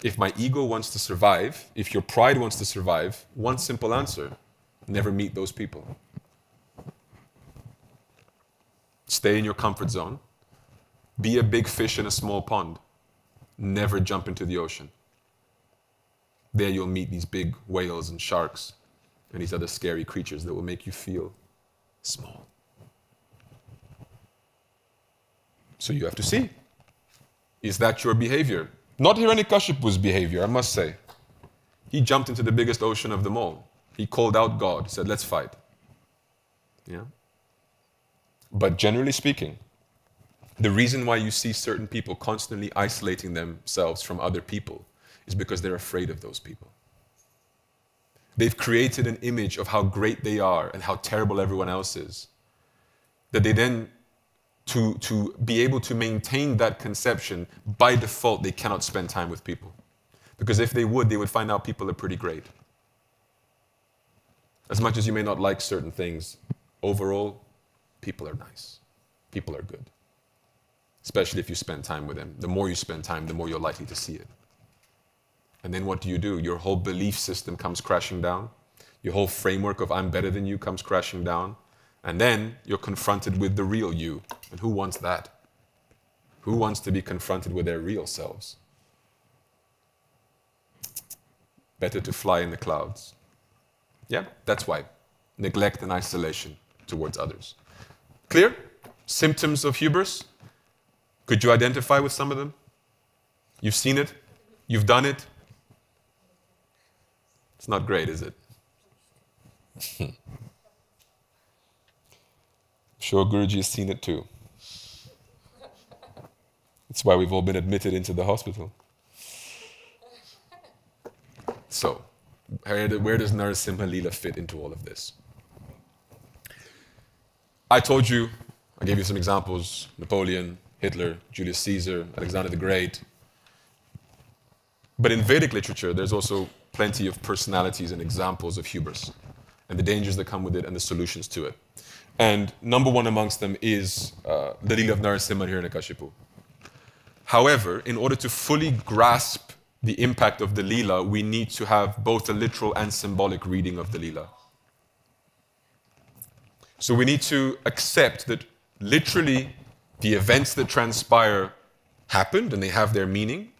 If my ego wants to survive, if your pride wants to survive, one simple answer: never meet those people. Stay in your comfort zone. Be a big fish in a small pond. Never jump into the ocean. There you'll meet these big whales and sharks and these other scary creatures that will make you feel small. So you have to see, is that your behavior? Not Hiranyakashipu's behavior, I must say. He jumped into the biggest ocean of them all. He called out God, said, let's fight. Yeah? But generally speaking, the reason why you see certain people constantly isolating themselves from other people is because they're afraid of those people. They've created an image of how great they are and how terrible everyone else is, that they then, to be able to maintain that conception, by default, they cannot spend time with people. Because if they would find out people are pretty great. As much as you may not like certain things, overall, people are nice. People are good. Especially if you spend time with them. The more you spend time, the more you're likely to see it. And then what do? Your whole belief system comes crashing down. Your whole framework of I'm better than you comes crashing down. And then you're confronted with the real you. And who wants that? Who wants to be confronted with their real selves? Better to fly in the clouds. Yeah, that's why. Neglect and isolation towards others. Clear? Symptoms of hubris? Could you identify with some of them? You've seen it? You've done it? It's not great, is it? I'm sure Guruji has seen it too. That's why we've all been admitted into the hospital. So, where does Narasimha Leela fit into all of this? I told you, I gave you some examples: Napoleon, Hitler, Julius Caesar, Alexander the Great. But in Vedic literature, there's also plenty of personalities and examples of hubris, and the dangers that come with it and the solutions to it. And number one amongst them is the Leela of Narasimha and Hiranyakashipu. However, in order to fully grasp the impact of the Leela, we need to have both a literal and symbolic reading of the Leela. So we need to accept that literally the events that transpire happened and they have their meaning.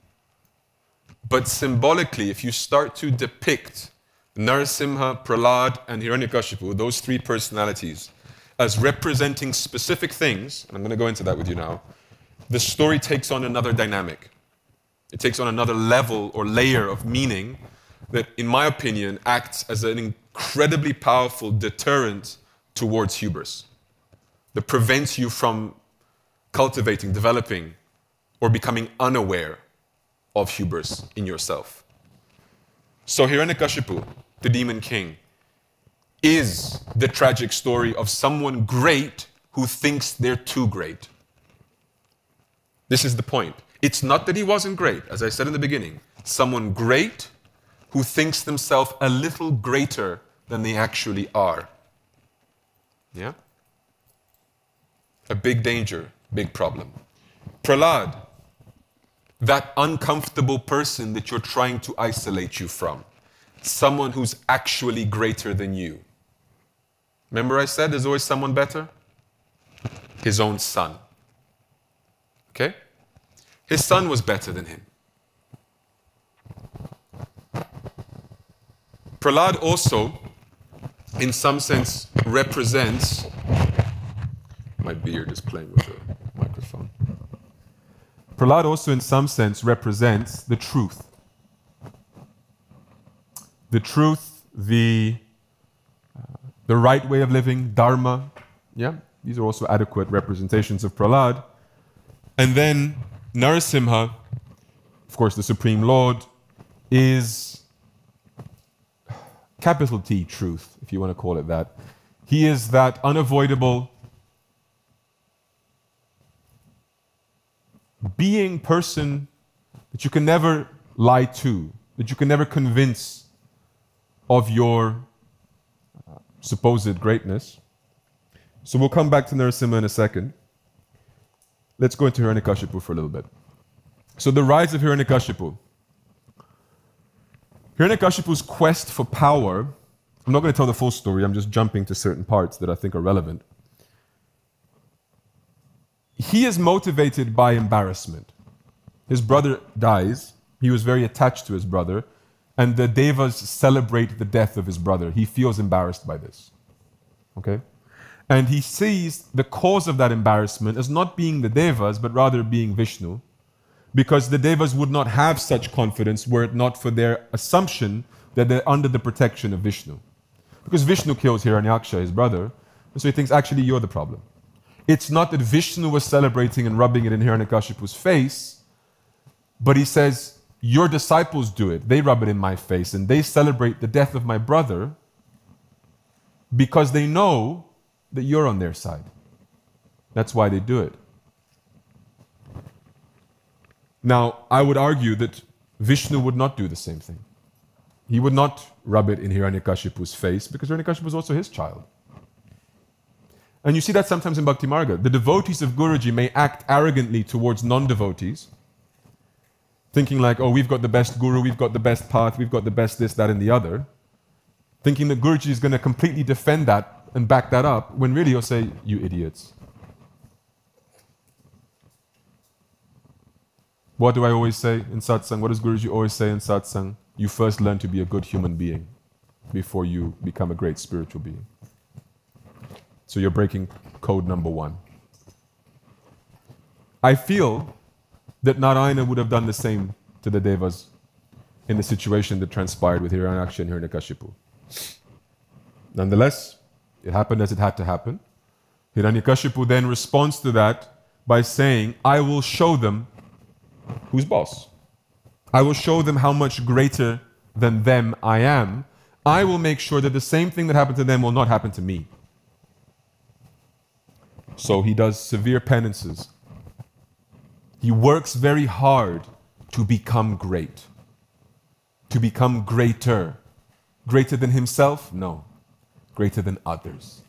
But symbolically, if you start to depict Narasimha, Prahlad, and Hiranyakashipu, those three personalities, as representing specific things, and I'm going to go into that with you now, the story takes on another dynamic. It takes on another level or layer of meaning that, in my opinion, acts as an incredibly powerful deterrent towards hubris, that prevents you from cultivating, developing, or becoming unaware of hubris in yourself. So Hiranyakashipu, the demon king, is the tragic story of someone great who thinks they're too great. This is the point. It's not that he wasn't great, as I said in the beginning. Someone great who thinks themselves a little greater than they actually are. Yeah? A big danger, big problem. Prahlad, that uncomfortable person that you're trying to isolate you from. Someone who's actually greater than you. Remember I said there's always someone better? His own son. Okay? His son was better than him. Prahlad also, in some sense, represents... My beard is playing with the microphone. Prahlad also, in some sense, represents the truth. The truth, the right way of living, dharma. Yeah, these are also adequate representations of Prahlad. And then Narasimha, of course, the Supreme Lord, is capital T truth, if you want to call it that. He is that unavoidable being person that you can never lie to, that you can never convince of your supposed greatness. So we'll come back to Narasimha in a second. Let's go into Hiranyakashipu for a little bit. So the rise of Hiranyakashipu. Hiranyakashipu's quest for power, I'm not going to tell the full story, I'm just jumping to certain parts that I think are relevant. He is motivated by embarrassment. His brother dies. He was very attached to his brother. And the devas celebrate the death of his brother. He feels embarrassed by this. Okay? And he sees the cause of that embarrassment as not being the devas, but rather being Vishnu. Because the devas would not have such confidence were it not for their assumption that they're under the protection of Vishnu. Because Vishnu kills Hiranyaksha, his brother, and so he thinks, actually, you're the problem. It's not that Vishnu was celebrating and rubbing it in Hiranyakashipu's face, but he says, your disciples do it. They rub it in my face and they celebrate the death of my brother because they know that you're on their side. That's why they do it. Now, I would argue that Vishnu would not do the same thing. He would not rub it in Hiranyakashipu's face because Hiranyakashipu was also his child. And you see that sometimes in Bhakti Marga. The devotees of Guruji may act arrogantly towards non-devotees, thinking like, oh, we've got the best guru, we've got the best path, we've got the best this, that, and the other, thinking that Guruji is going to completely defend that and back that up, when really he'll say, you idiots. What do I always say in satsang? What does Guruji always say in satsang? You first learn to be a good human being before you become a great spiritual being. So you're breaking code number 1. I feel that Narayana would have done the same to the devas in the situation that transpired with Hiranyaksha and Hiranyakashipu. Nonetheless, it happened as it had to happen. Hiranyakashipu then responds to that by saying, I will show them who's boss. I will show them how much greater than them I am. I will make sure that the same thing that happened to them will not happen to me. So he does severe penances. He works very hard to become great. To become greater. Greater than himself? No. Greater than others.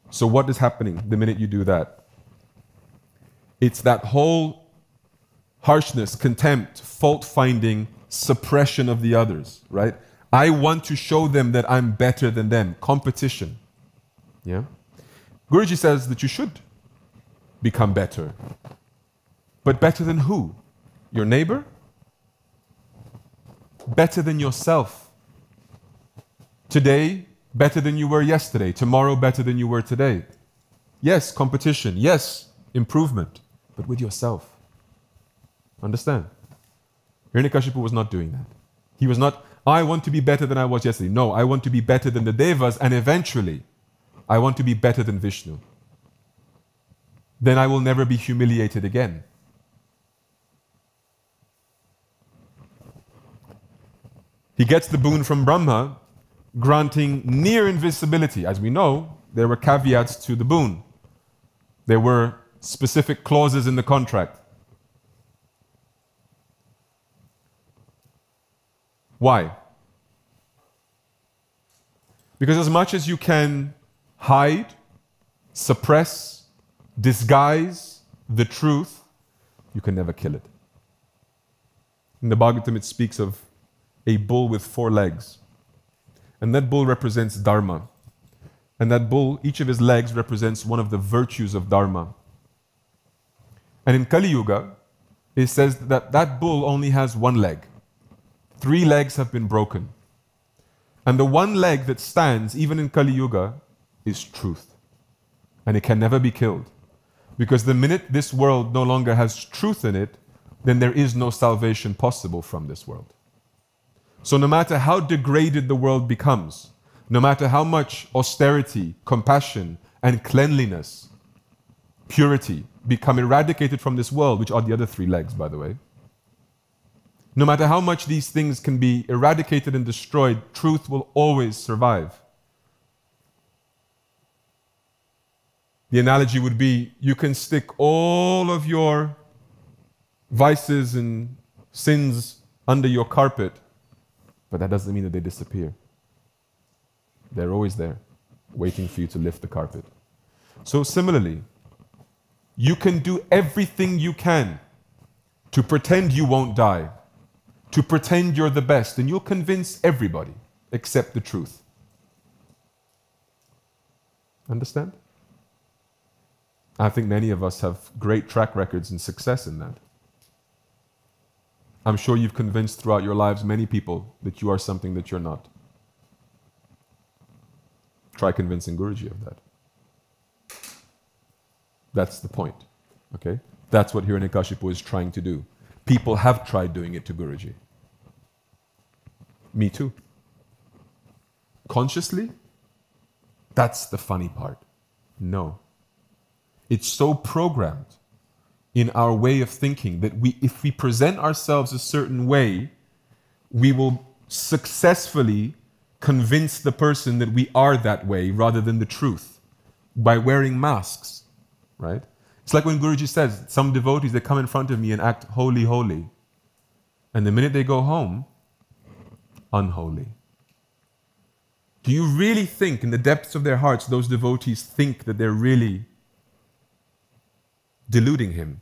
So what is happening the minute you do that? It's that whole harshness, contempt, fault-finding, suppression of the others, right? I want to show them that I'm better than them. Competition. Yeah? Guruji says that you should become better. But better than who? Your neighbor? Better than yourself. Today, better than you were yesterday. Tomorrow, better than you were today. Yes, competition. Yes, improvement. But with yourself. Understand? Hiranyakashipu was not doing that. He was not, I want to be better than I was yesterday. No, I want to be better than the devas, and eventually, I want to be better than Vishnu. Then I will never be humiliated again. He gets the boon from Brahma, granting near invisibility. As we know, there were caveats to the boon. There were specific clauses in the contract. Why? Because as much as you can hide, suppress, disguise the truth, you can never kill it. In the Bhagavatam, it speaks of a bull with 4 legs. And that bull represents Dharma. And that bull, each of his legs represents one of the virtues of Dharma. And in Kali Yuga, it says that that bull only has 1 leg. 3 legs have been broken. And the 1 leg that stands, even in Kali Yuga, is truth. And it can never be killed. Because the minute this world no longer has truth in it, then there is no salvation possible from this world. So no matter how degraded the world becomes, no matter how much austerity, compassion, and cleanliness, purity become eradicated from this world, which are the other 3 legs, by the way, no matter how much these things can be eradicated and destroyed, truth will always survive. The analogy would be, you can stick all of your vices and sins under your carpet, but that doesn't mean that they disappear. They're always there, waiting for you to lift the carpet. So similarly, you can do everything you can to pretend you won't die, to pretend you're the best, and you'll convince everybody except the truth. Understand? I think many of us have great track records and success in that. I'm sure you've convinced throughout your lives many people that you are something that you're not. Try convincing Guruji of that. That's the point, okay? That's what Hiranyakashipu is trying to do. People have tried doing it to Guruji. Me too. Consciously? That's the funny part. No. It's so programmed in our way of thinking that if we present ourselves a certain way, we will successfully convince the person that we are that way rather than the truth by wearing masks, right? It's like when Guruji says, some devotees, they come in front of me and act holy, holy. And the minute they go home, unholy. Do you really think in the depths of their hearts those devotees think that they're really deluding him?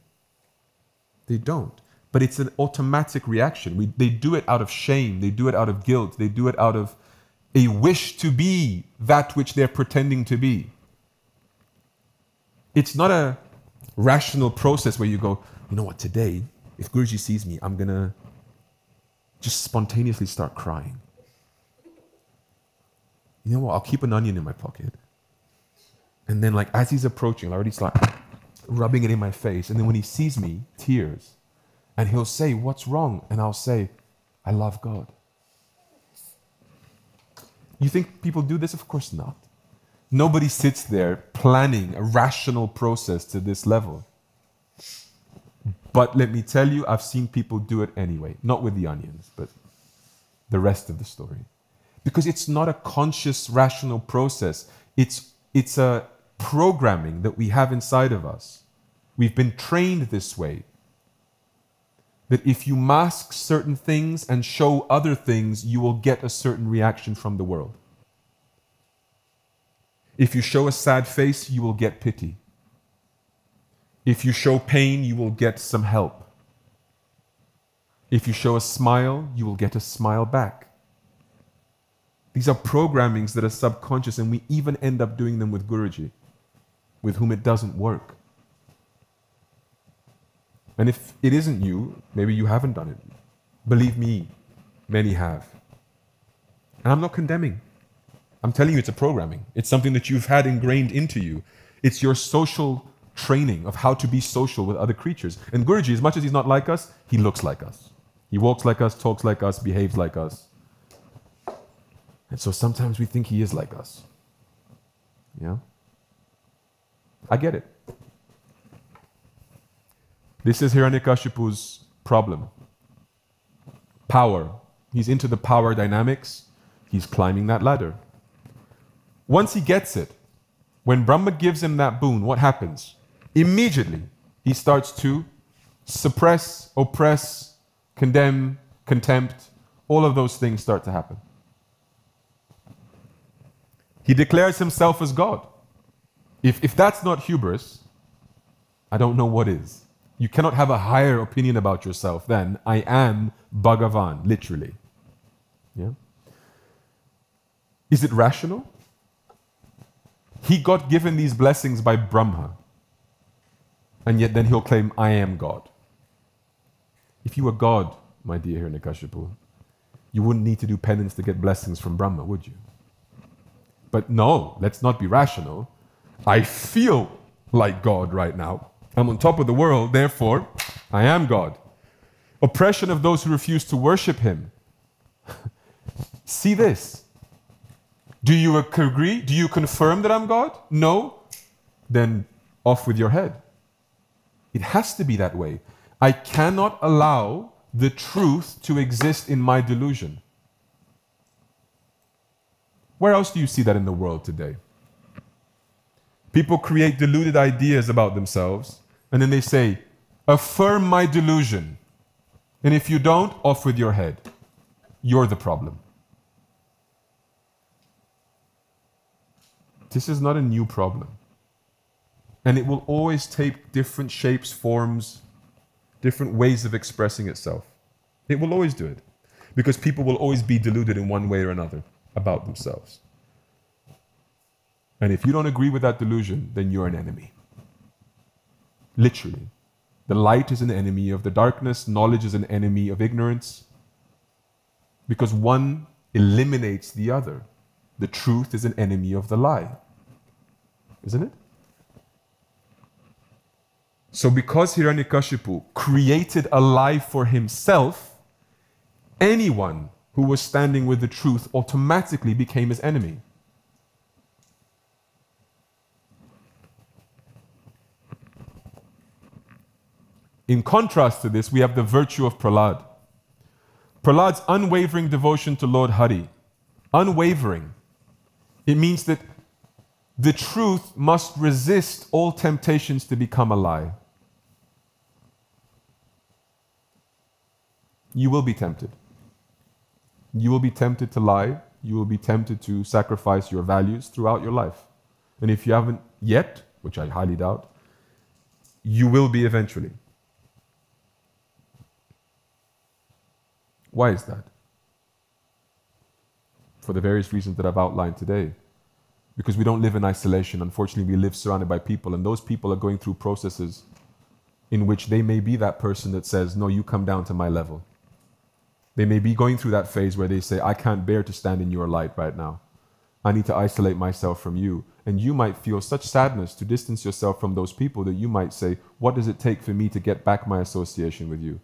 They don't. But it's an automatic reaction. They do it out of shame. They do it out of guilt. They do it out of a wish to be that which they're pretending to be. It's not a rational process where you go, you know what, today, if Guruji sees me, I'm going to just spontaneously start crying. You know what, I'll keep an onion in my pocket. And then as he's approaching, I'll already start rubbing it in my face. And then when he sees me, tears. And he'll say, what's wrong? And I'll say, I love God. You think people do this? Of course not. Nobody sits there planning a rational process to this level. But let me tell you, I've seen people do it anyway. Not with the onions, but the rest of the story. Because it's not a conscious, rational process. It's a programming that we have inside of us. We've been trained this way. That if you mask certain things and show other things, you will get a certain reaction from the world. If you show a sad face, you will get pity. If you show pain, you will get some help. If you show a smile, you will get a smile back. These are programmings that are subconscious, and we even end up doing them with Guruji, with whom it doesn't work. And if it isn't you, maybe you haven't done it. Believe me, many have. And I'm not condemning. I'm telling you it's a programming. It's something that you've had ingrained into you. It's your social training of how to be social with other creatures. And Guruji, as much as he's not like us, he looks like us. He walks like us, talks like us, behaves like us. And so sometimes we think he is like us. Yeah? I get it. This is Hiranyakashipu's problem. Power, He's into the power dynamics. He's climbing that ladder. Once he gets it, when Brahma gives him that boon, what happens? Immediately, he starts to suppress, oppress, condemn, contempt. All of those things start to happen. He declares himself as God. If that's not hubris, I don't know what is. You cannot have a higher opinion about yourself than I am Bhagavan, literally. Yeah? Is it rational? He got given these blessings by Brahma, and yet then he'll claim, I am God. If you were God, my dear Hiranyakashipu, you wouldn't need to do penance to get blessings from Brahma, would you? But no, let's not be rational. I feel like God right now. I'm on top of the world, therefore, I am God. Oppression of those who refuse to worship him. See this. Do you agree? Do you confirm that I'm God? No? Then off with your head. It has to be that way. I cannot allow the truth to exist in my delusion. Where else do you see that in the world today? People create deluded ideas about themselves, and then they say, affirm my delusion. And if you don't, off with your head. You're the problem. This is not a new problem. And it will always take different shapes, forms, different ways of expressing itself. It will always do it. Because people will always be deluded in one way or another about themselves. And if you don't agree with that delusion, then you're an enemy. Literally. The light is an enemy of the darkness. Knowledge is an enemy of ignorance. Because one eliminates the other. The truth is an enemy of the lie. Isn't it? So because Hiranyakashipu created a lie for himself, anyone who was standing with the truth automatically became his enemy. In contrast to this, we have the virtue of Prahlad. Prahlad's unwavering devotion to Lord Hari. Unwavering. It means that the truth must resist all temptations to become a lie. You will be tempted. You will be tempted to lie. You will be tempted to sacrifice your values throughout your life. And if you haven't yet, which I highly doubt, you will be eventually. Why is that? For the various reasons that I've outlined today. Because we don't live in isolation. Unfortunately, we live surrounded by people, and those people are going through processes in which they may be that person that says, no, you come down to my level. They may be going through that phase where they say, I can't bear to stand in your light right now. I need to isolate myself from you. And you might feel such sadness to distance yourself from those people that you might say, what does it take for me to get back my association with you?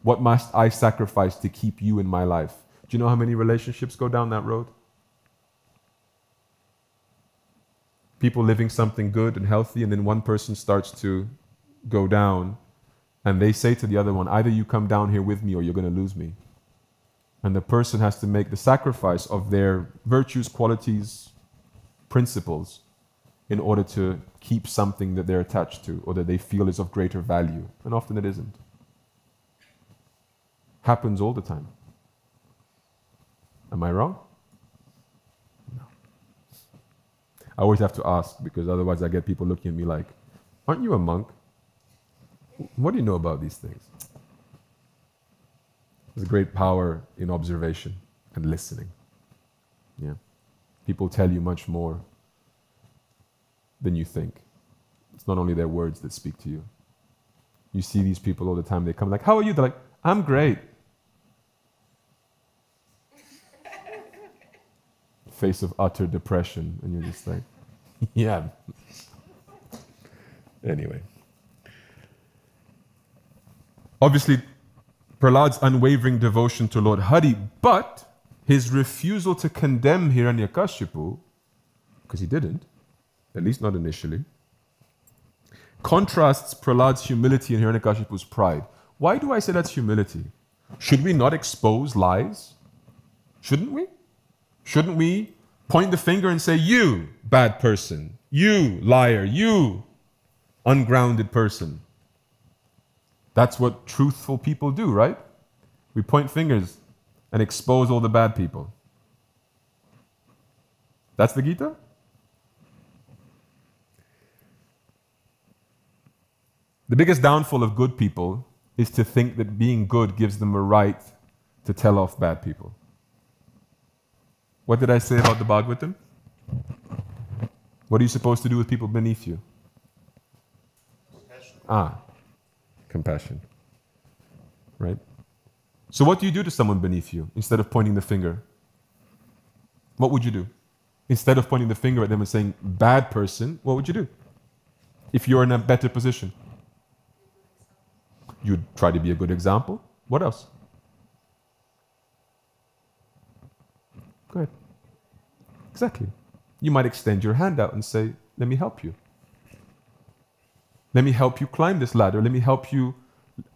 What must I sacrifice to keep you in my life? Do you know how many relationships go down that road? People living something good and healthy, and then one person starts to go down, and they say to the other one, either you come down here with me or you're going to lose me. And the person has to make the sacrifice of their virtues, qualities, principles in order to keep something that they're attached to or that they feel is of greater value. And often it isn't. Happens all the time. Am I wrong? No. I always have to ask, because otherwise I get people looking at me like, aren't you a monk? What do you know about these things? There's a great power in observation and listening. Yeah. People tell you much more than you think. It's not only their words that speak to you. You see these people all the time. They come like, how are you? They're like, I'm great. Face of utter depression. And you're just like, yeah. Anyway. Obviously, Prahlad's unwavering devotion to Lord Hari, but his refusal to condemn Hiranyakashipu, because he didn't, at least not initially, contrasts Prahlad's humility and Hiranyakashipu's pride. Why do I say that's humility? Should we not expose lies? Shouldn't we? Shouldn't we point the finger and say, you bad person, you liar, you ungrounded person? That's what truthful people do, right? We point fingers and expose all the bad people. That's the Gita? The biggest downfall of good people is to think that being good gives them a right to tell off bad people. What did I say about the Bhagavatam? What are you supposed to do with people beneath you? Compassion. Right? So what do you do to someone beneath you instead of pointing the finger? What would you do? Instead of pointing the finger at them and saying, bad person, what would you do? If you're in a better position? You'd try to be a good example. What else? Go ahead. Exactly. You might extend your hand out and say, let me help you. Let me help you climb this ladder. Let me help you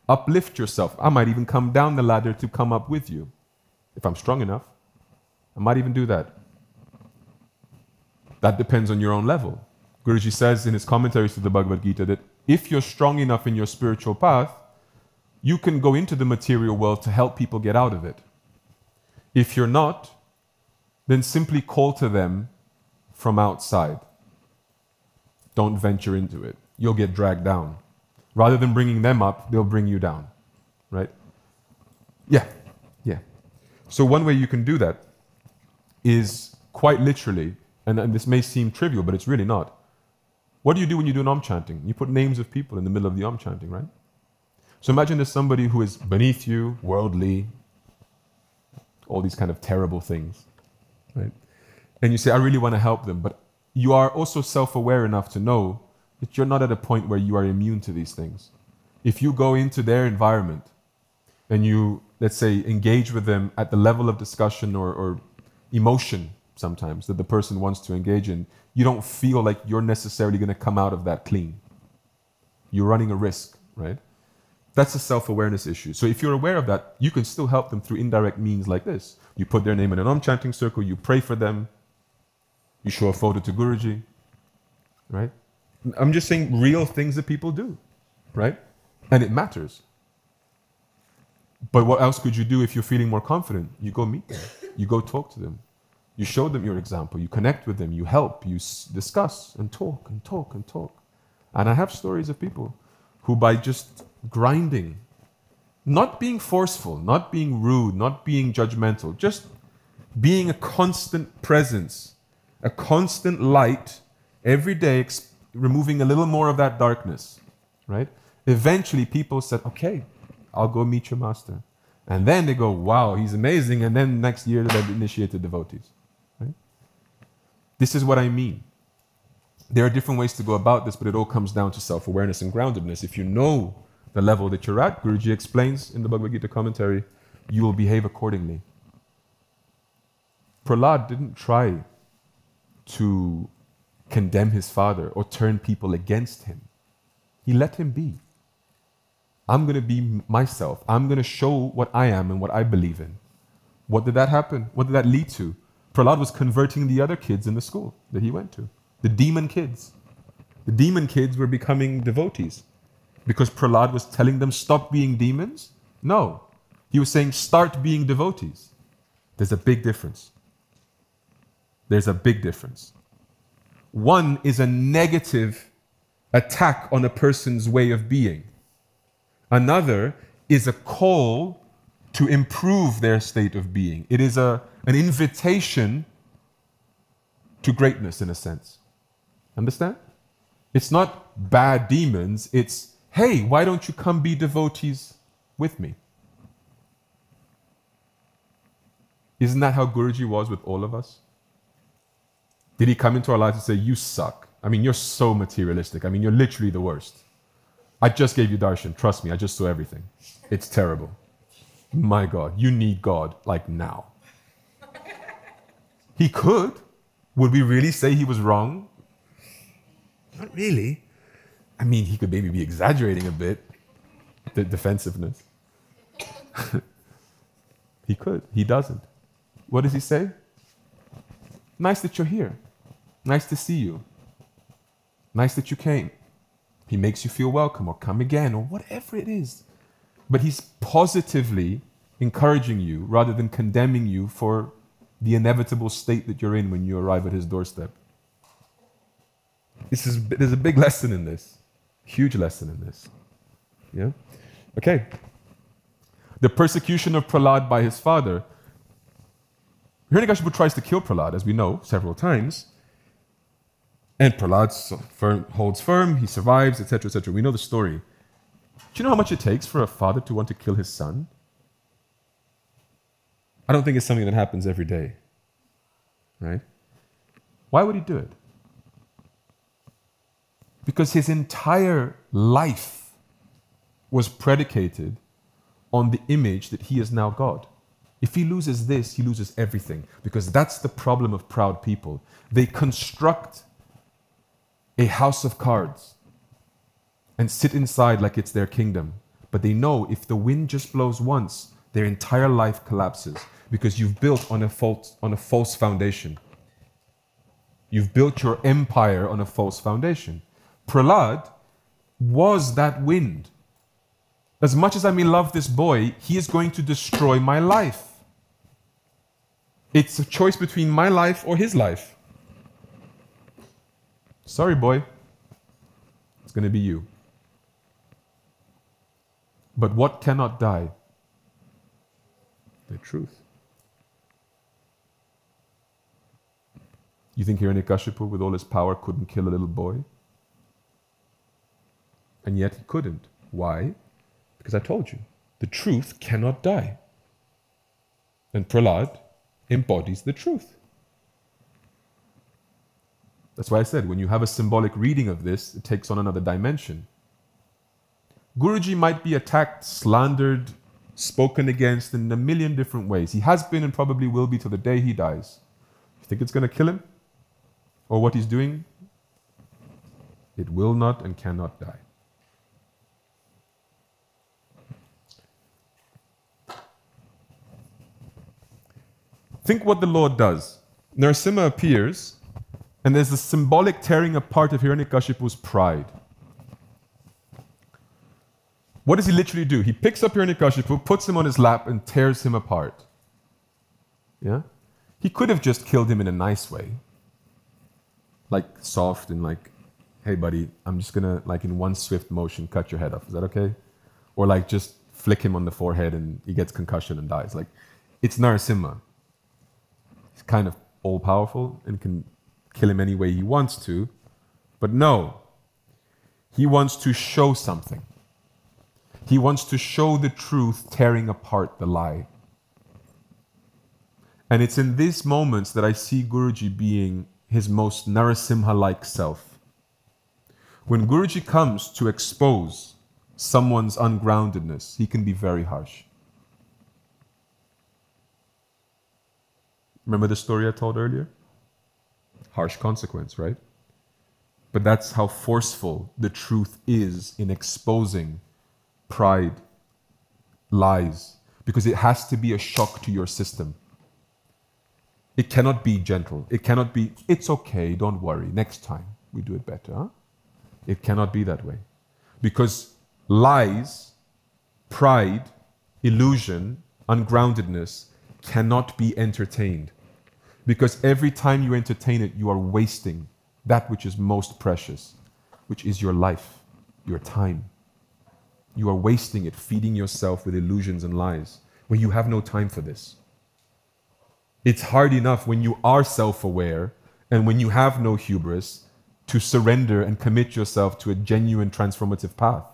uplift yourself. I might even come down the ladder to come up with you. If I'm strong enough, I might even do that. That depends on your own level. Guruji says in his commentaries to the Bhagavad Gita that if you're strong enough in your spiritual path, you can go into the material world to help people get out of it. If you're not, then simply call to them from outside. Don't venture into it. You'll get dragged down. Rather than bringing them up, they'll bring you down. Right? Yeah. So one way you can do that is quite literally, and this may seem trivial, but it's really not. What do you do when you do an Om chanting? You put names of people in the middle of the Om chanting, right? So imagine there's somebody who is beneath you, worldly, all these kind of terrible things, right? And you say, I really want to help them, but you are also self-aware enough to know that you're not at a point where you are immune to these things. If you go into their environment and you, let's say, engage with them at the level of discussion or emotion sometimes that the person wants to engage in, you don't feel like you're necessarily going to come out of that clean. You're running a risk, right? That's a self-awareness issue. So if you're aware of that, you can still help them through indirect means like this. You put their name in an Om chanting circle, you pray for them, you show a photo to Guruji, right? I'm just saying real things that people do, right? And it matters. But what else could you do if you're feeling more confident? You go meet them. You go talk to them. You show them your example. You connect with them. You help. You discuss and talk and talk and talk. And I have stories of people who by just grinding, not being forceful, not being rude, not being judgmental, just being a constant presence, a constant light every day, removing a little more of that darkness, right? Eventually people said, okay, I'll go meet your master. And then they go, wow, he's amazing. And then next year they've initiated devotees, right? This is what I mean. There are different ways to go about this, but it all comes down to self-awareness and groundedness. If you know the level that you're at, Guruji explains in the Bhagavad Gita commentary, you will behave accordingly. Prahlad didn't try to condemn his father or turn people against him. He let him be. I'm going to be myself. I'm going to show what I am and what I believe in. What did that happen? What did that lead to? Prahlad was converting the other kids in the school that he went to. The demon kids. The demon kids were becoming devotees. Because Prahlad was telling them, stop being demons? No. He was saying, start being devotees. There's a big difference. There's a big difference. One is a negative attack on a person's way of being. Another is a call to improve their state of being. It is an invitation to greatness, in a sense. Understand? It's not bad demons, it's, hey, why don't you come be devotees with me? Isn't that how Guruji was with all of us? Did he come into our lives and say, you suck? I mean, you're so materialistic. I mean, you're literally the worst. I just gave you darshan. Trust me, I just saw everything. It's terrible. My God, you need God, like now. He could. Would we really say he was wrong? Not really. I mean, he could maybe be exaggerating a bit, the defensiveness. He could. He doesn't. What does he say? Nice that you're here. Nice to see you. Nice that you came. He makes you feel welcome, or come again, or whatever it is. But he's positively encouraging you rather than condemning you for the inevitable state that you're in when you arrive at his doorstep. There's a big lesson in this. Huge lesson in this. Yeah? Okay. The persecution of Prahlad by his father. Hiranyakashipu tries to kill Prahlad, as we know, several times. And Prahlad holds firm, he survives, etc., etc. We know the story. Do you know how much it takes for a father to want to kill his son? I don't think it's something that happens every day. Right? Why would he do it? Because his entire life was predicated on the image that he is now God. If he loses this, he loses everything. Because that's the problem of proud people. They construct a house of cards and sit inside like it's their kingdom. But they know if the wind just blows once, their entire life collapses because you've built on a false foundation. You've built your empire on a false foundation. Prahlad was that wind. As much as I may love this boy, he is going to destroy my life. It's a choice between my life or his life. Sorry, boy. It's going to be you. But what cannot die? The truth. You think Hiranyakashipu, with all his power, couldn't kill a little boy? And yet he couldn't. Why? Because I told you, the truth cannot die. And Prahlad embodies the truth. That's why I said, when you have a symbolic reading of this, it takes on another dimension. Guruji might be attacked, slandered, spoken against in a million different ways. He has been and probably will be till the day he dies. You think it's going to kill him? Or what he's doing? It will not and cannot die. Think what the Lord does. Narasimha appears, and there's a symbolic tearing apart of Hiranyakashipu's pride. What does he literally do? He picks up Hiranyakashipu, puts him on his lap, and tears him apart. Yeah? He could have just killed him in a nice way. Like soft and like, hey buddy, I'm just gonna, like in one swift motion, cut your head off. Is that okay? Or like just flick him on the forehead and he gets concussion and dies. Like, it's Narasimha. He's kind of all-powerful and can kill him any way he wants to. But no, he wants to show something. He wants to show the truth tearing apart the lie. And it's in these moments that I see Guruji being his most Narasimha-like self. When Guruji comes to expose someone's ungroundedness, he can be very harsh. Remember the story I told earlier? Harsh consequence, right? But that's how forceful the truth is in exposing pride, lies, because it has to be a shock to your system. It cannot be gentle. It cannot be, it's okay, don't worry, next time we do it better. Huh? It cannot be that way. Because lies, pride, illusion, ungroundedness cannot be entertained. Because every time you entertain it, you are wasting that which is most precious, which is your life, your time. You are wasting it, feeding yourself with illusions and lies, when you have no time for this. It's hard enough when you are self-aware and when you have no hubris to surrender and commit yourself to a genuine transformative path.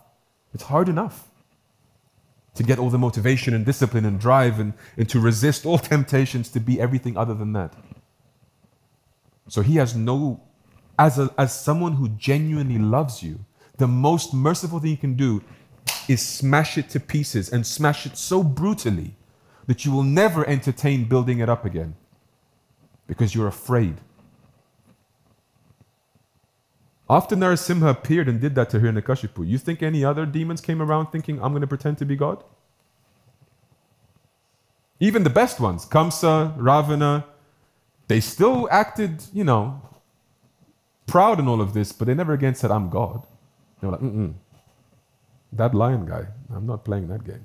It's hard enough to get all the motivation and discipline and drive and to resist all temptations to be everything other than that. So he has no, as someone who genuinely loves you, the most merciful thing you can do is smash it to pieces and smash it so brutally that you will never entertain building it up again because you're afraid. After Narasimha appeared and did that to Hiranyakashipu, you think any other demons came around thinking, I'm going to pretend to be God? Even the best ones, Kamsa, Ravana, they still acted, proud in all of this, but they never again said, I'm God. They were like, that lion guy, I'm not playing that game.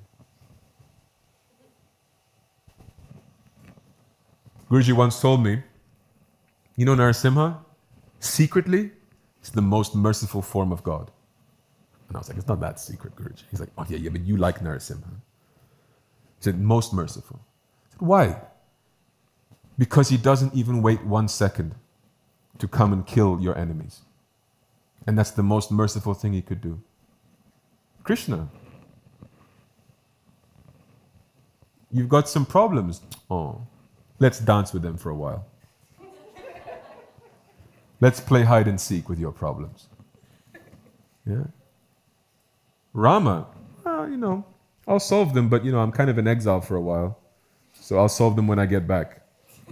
Guruji once told me, Narasimha, secretly, it's the most merciful form of God. And I was like, it's not that secret, Guruji. He's like, oh yeah, but you like Narasimha. He said, most merciful. I said, why? Because he doesn't even wait 1 second to come and kill your enemies. And that's the most merciful thing he could do. Krishna, you've got some problems. Oh, let's dance with them for a while. Let's play hide and seek with your problems. Yeah. Rama, I'll solve them, but I'm kind of in exile for a while. So I'll solve them when I get back.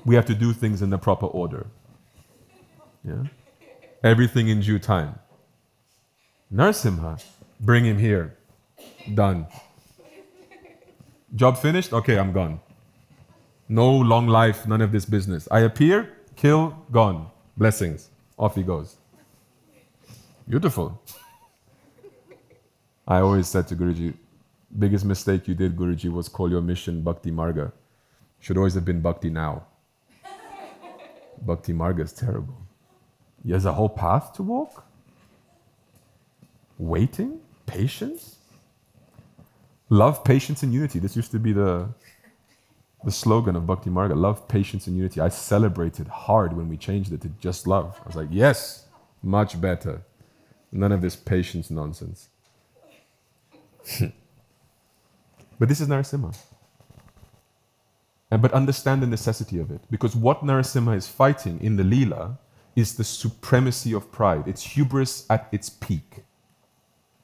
We have to do things in the proper order. Yeah. Everything in due time. Narasimha, bring him here. Done. Job finished? Okay, I'm gone. No long life, none of this business. I appear, kill, gone. Blessings. Off he goes. Beautiful. I always said to Guruji, biggest mistake you did, Guruji, was call your mission Bhakti Marga. Should always have been Bhakti now. Bhakti Marga is terrible. He has a whole path to walk. Waiting, patience. Love, patience, and unity. This used to be the slogan of Bhakti Marga. Love, patience, and unity. I celebrated hard when we changed it to just love. I was like, yes, much better. None of this patience nonsense. But this is Narasimha. But understand the necessity of it. Because what Narasimha is fighting in the Leela is the supremacy of pride. It's hubris at its peak.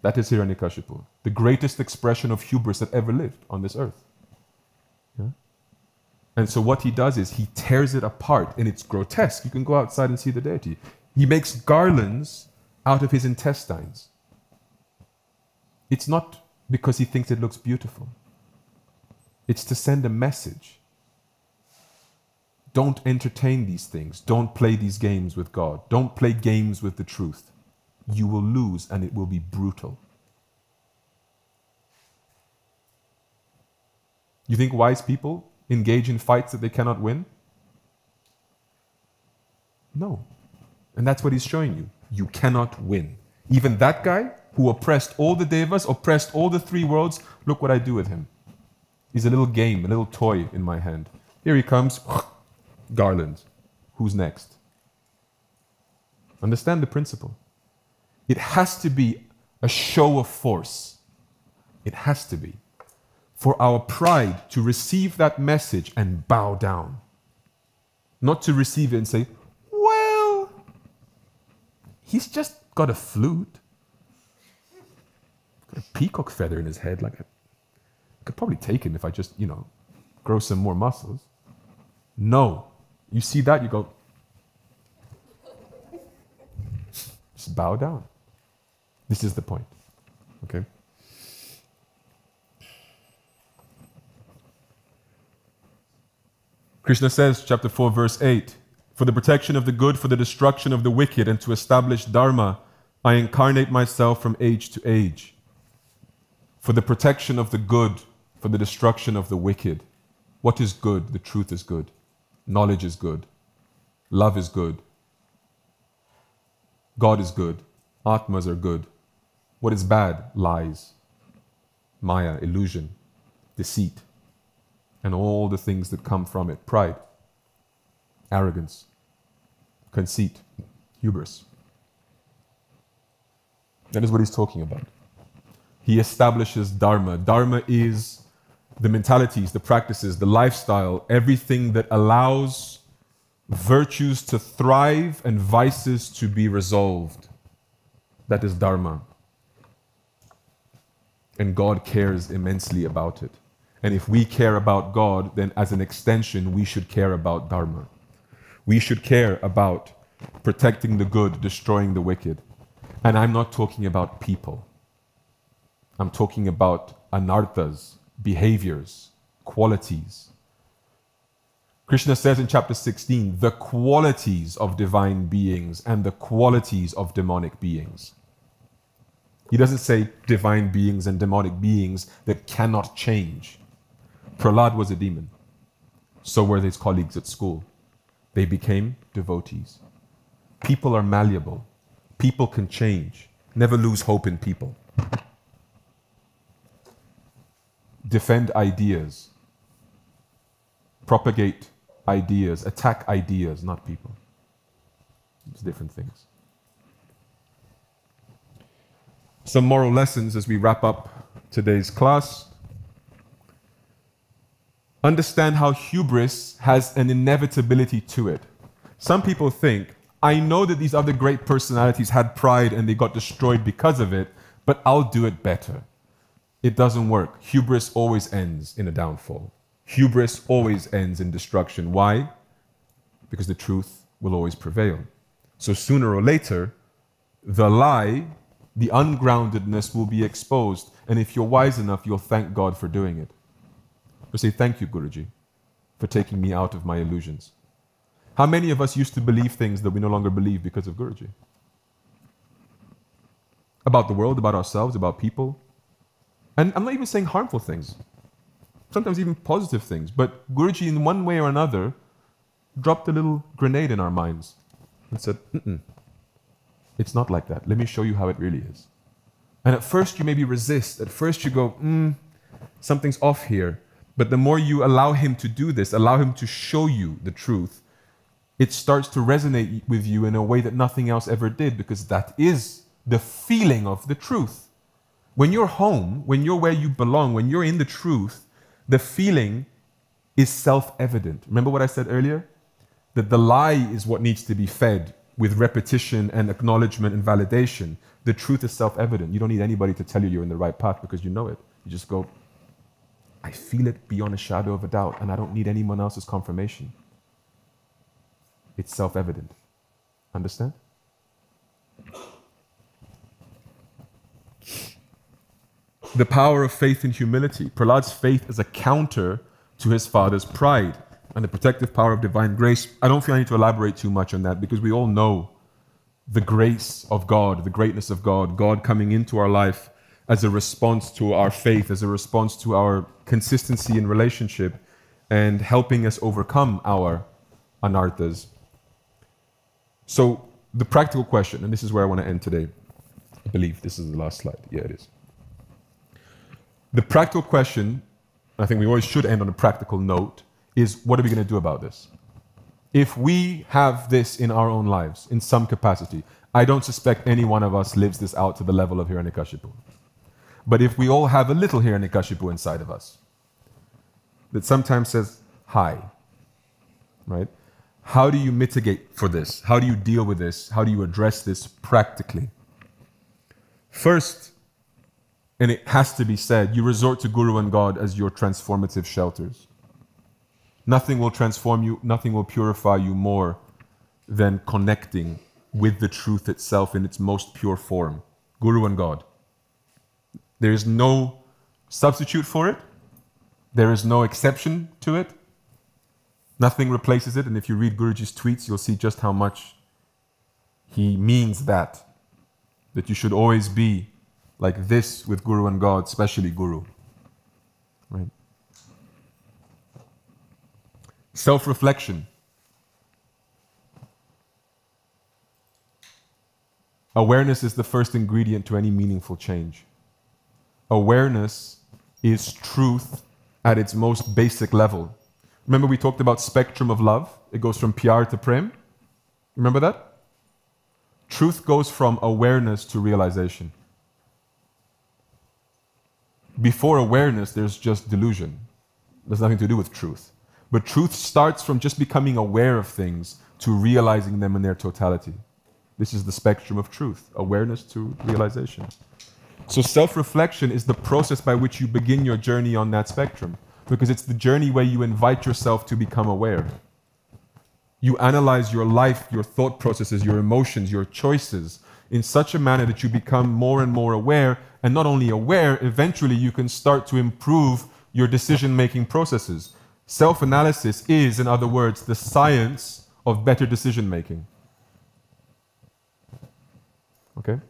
That is Hiranyakashipu, the greatest expression of hubris that ever lived on this earth. Yeah? And so what he does is he tears it apart, and it's grotesque. You can go outside and see the deity. He makes garlands out of his intestines. It's not because he thinks it looks beautiful. It's to send a message. Don't entertain these things. Don't play these games with God. Don't play games with the truth. You will lose, and it will be brutal. You think wise people engage in fights that they cannot win? No. And that's what he's showing you. You cannot win. Even that guy who oppressed all the devas, oppressed all the three worlds, look what I do with him. He's a little game, a little toy in my hand. Here he comes, garland. Who's next? Understand the principle. It has to be a show of force. It has to be. For our pride to receive that message and bow down. Not to receive it and say, well, he's just got a flute. Got a peacock feather in his head. I could probably take him if I just, grow some more muscles. No. You see that, you go, just bow down. This is the point. Okay? Krishna says, chapter 4, verse 8, for the protection of the good, for the destruction of the wicked, and to establish dharma, I incarnate myself from age to age. For the protection of the good, for the destruction of the wicked. What is good? The truth is good. Knowledge is good. Love is good. God is good. Atmas are good. What is bad? Lies, maya, illusion, deceit, and all the things that come from it. Pride, arrogance, conceit, hubris. That is what he's talking about. He establishes dharma. Dharma is the mentalities, the practices, the lifestyle, everything that allows virtues to thrive and vices to be resolved. That is dharma. And God cares immensely about it. And if we care about God, then as an extension, we should care about dharma. We should care about protecting the good, destroying the wicked. And I'm not talking about people. I'm talking about anarthas, behaviors, qualities, Krishna says in chapter 16, the qualities of divine beings and the qualities of demonic beings. He doesn't say divine beings and demonic beings that cannot change. Prahlad was a demon. So were his colleagues at school. They became devotees. People are malleable. People can change. Never lose hope in people. Defend ideas. Propagate ideas. Attack ideas, not people. It's different things. Some moral lessons as we wrap up today's class. Understand how hubris has an inevitability to it. Some people think, I know that these other great personalities had pride and they got destroyed because of it, but I'll do it better. It doesn't work. Hubris always ends in a downfall. Hubris always ends in destruction. Why? Because the truth will always prevail. So sooner or later, the lie, the ungroundedness will be exposed. And if you're wise enough, you'll thank God for doing it. You'll say, thank you, Guruji, for taking me out of my illusions. How many of us used to believe things that we no longer believe because of Guruji? About the world, about ourselves, about people. And I'm not even saying harmful things. Sometimes even positive things. But Guruji, in one way or another, dropped a little grenade in our minds and said, it's not like that. Let me show you how it really is. And at first you maybe resist. At first you go, something's off here. But the more you allow him to do this, allow him to show you the truth, it starts to resonate with you in a way that nothing else ever did, because that is the feeling of the truth. When you're home, when you're where you belong, when you're in the truth, the feeling is self-evident. Remember what I said earlier? That the lie is what needs to be fed with repetition and acknowledgement and validation. The truth is self-evident. You don't need anybody to tell you you're in the right path because you know it. You just go, I feel it beyond a shadow of a doubt, and I don't need anyone else's confirmation. It's self-evident. Understand? The power of faith and humility. Prahlad's faith is a counter to his father's pride, and the protective power of divine grace. I don't feel I need to elaborate too much on that, because we all know the grace of God, the greatness of God, God coming into our life as a response to our faith, as a response to our consistency in relationship, and helping us overcome our anarthas. So the practical question, and this is where I want to end today. I believe this is the last slide. Yeah, it is. The practical question, I think we always should end on a practical note, is what are we going to do about this? If we have this in our own lives, in some capacity, I don't suspect any one of us lives this out to the level of Hiranyakashipu. But if we all have a little Hiranyakashipu inside of us, that sometimes says, hi, right? How do you mitigate for this? How do you deal with this? How do you address this practically? First, and it has to be said, you resort to Guru and God as your transformative shelters. Nothing will transform you, nothing will purify you more than connecting with the truth itself in its most pure form. Guru and God. There is no substitute for it. There is no exception to it. Nothing replaces it. And if you read Guruji's tweets, you'll see just how much he means that. That you should always be like this with Guru and God, especially Guru. Right? Self-reflection. Awareness is the first ingredient to any meaningful change. Awareness is truth at its most basic level. Remember we talked about spectrum of love? It goes from pyar to prem. Remember that? Truth goes from awareness to realization. Before awareness, there's just delusion. There's nothing to do with truth. But truth starts from just becoming aware of things to realizing them in their totality. This is the spectrum of truth, awareness to realization. So self-reflection is the process by which you begin your journey on that spectrum, because it's the journey where you invite yourself to become aware. You analyze your life, your thought processes, your emotions, your choices in such a manner that you become more and more aware, and not only aware, eventually you can start to improve your decision-making processes. Self-analysis is, in other words, the science of better decision-making. Okay?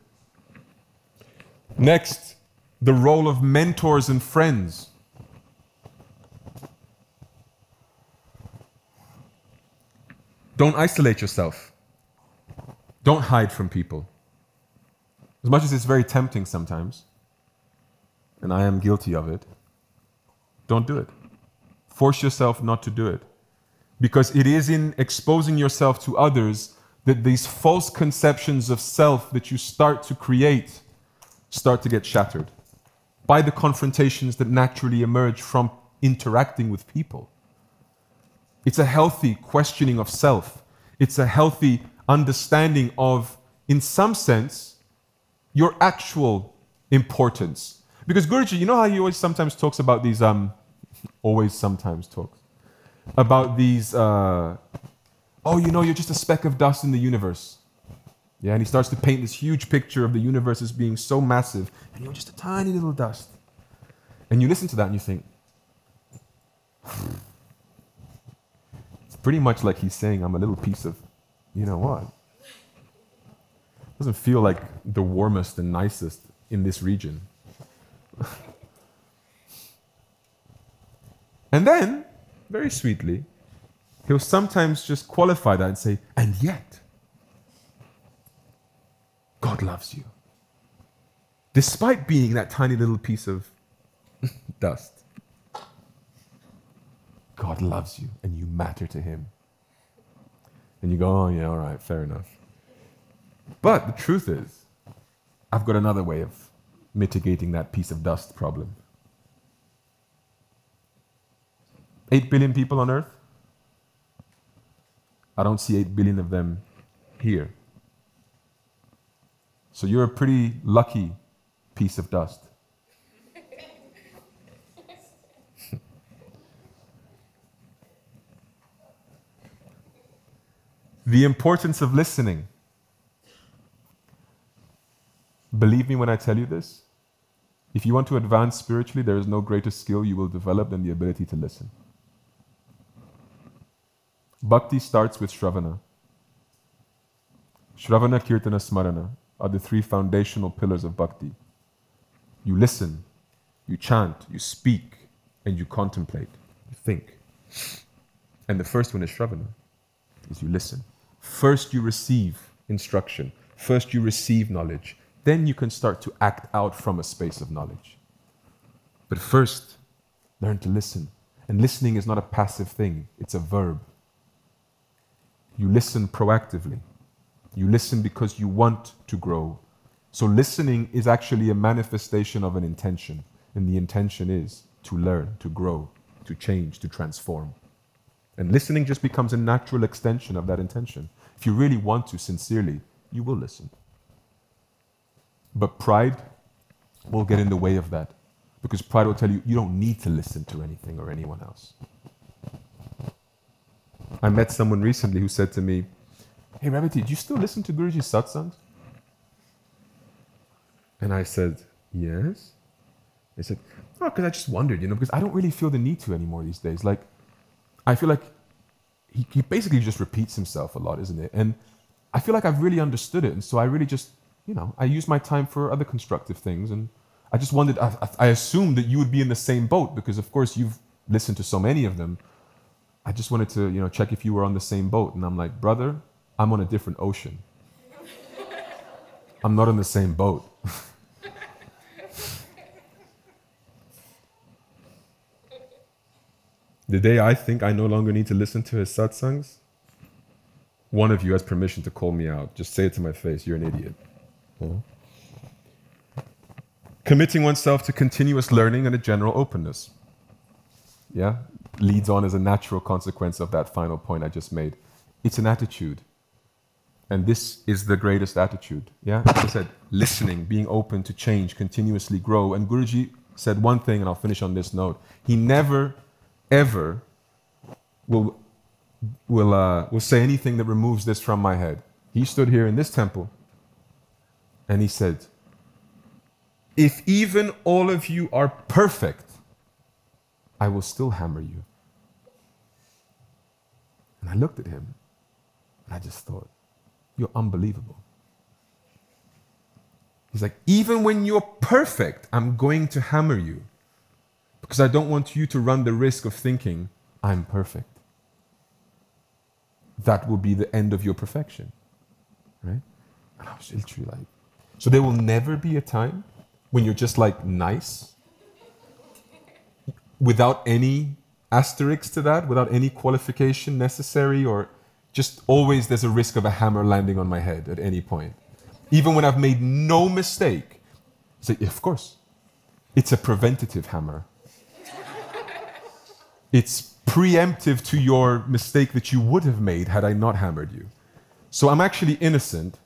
Next, the role of mentors and friends. Don't isolate yourself. Don't hide from people. As much as it's very tempting sometimes, and I am guilty of it, don't do it. Force yourself not to do it. Because it is in exposing yourself to others that these false conceptions of self that you start to create start to get shattered by the confrontations that naturally emerge from interacting with people. It's a healthy questioning of self. It's a healthy understanding of, in some sense, your actual importance. Because Guruji, you know how he always sometimes talks about these, always sometimes talks about these, oh, you know, you're just a speck of dust in the universe. Yeah, and he starts to paint this huge picture of the universe as being so massive, and you're just a tiny little dust. And you listen to that and you think, it's pretty much like he's saying, I'm a little piece of, you know what? Doesn't feel like the warmest and nicest in this region. And then, very sweetly, he'll sometimes just qualify that and say, and yet, God loves you. Despite being that tiny little piece of dust, God loves you and you matter to him. And you go, oh yeah, all right, fair enough. But the truth is, I've got another way of mitigating that piece of dust problem. 8 billion people on earth. I don't see 8 billion of them here. So you're a pretty lucky piece of dust. The importance of listening. Believe me when I tell you this. If you want to advance spiritually, there is no greater skill you will develop than the ability to listen. Bhakti starts with Shravana. Shravana, Kirtana, Smarana are the 3 foundational pillars of Bhakti. You listen, you chant, you speak, and you contemplate, you think. And the first one is Shravana, is you listen. First you receive instruction. First you receive knowledge. Then you can start to act out from a space of knowledge. But first, learn to listen. And listening is not a passive thing, it's a verb. You listen proactively. You listen because you want to grow. So listening is actually a manifestation of an intention. And the intention is to learn, to grow, to change, to transform. And listening just becomes a natural extension of that intention. If you really want to, sincerely, you will listen. But pride will get in the way of that. Because pride will tell you, you don't need to listen to anything or anyone else. I met someone recently who said to me, hey, Revati, do you still listen to Guruji's satsangs? And I said, yes. They said, oh, because I just wondered, because I don't really feel the need to anymore these days. Like, I feel like he basically just repeats himself a lot, isn't it? And I feel like I've really understood it. And so I really just, I use my time for other constructive things. And I just wondered, I assumed that you would be in the same boat because, of course, you've listened to so many of them. I just wanted to, check if you were on the same boat. And I'm like, brother, I'm on a different ocean. I'm not on the same boat. The day I think I no longer need to listen to his satsangs, one of you has permission to call me out. Just say it to my face, you're an idiot. Yeah. Committing oneself to continuous learning and a general openness. Yeah, leads on as a natural consequence of that final point I just made. It's an attitude. And this is the greatest attitude. Yeah, as I said, listening, being open to change, continuously grow. And Guruji said one thing, and I'll finish on this note. He never, ever will say anything that removes this from my head. He stood here in this temple and he said, if even all of you are perfect, I will still hammer you. I looked at him and I just thought, you're unbelievable. He's like, even when you're perfect, I'm going to hammer you because I don't want you to run the risk of thinking I'm perfect. That will be the end of your perfection, right? And I was literally like, so there will never be a time when you're just like nice, without any asterisk to that, without any qualification necessary, or just always there's a risk of a hammer landing on my head at any point. Even when I've made no mistake. So, of course, it's a preventative hammer. It's preemptive to your mistake that you would have made had I not hammered you. So I'm actually innocent,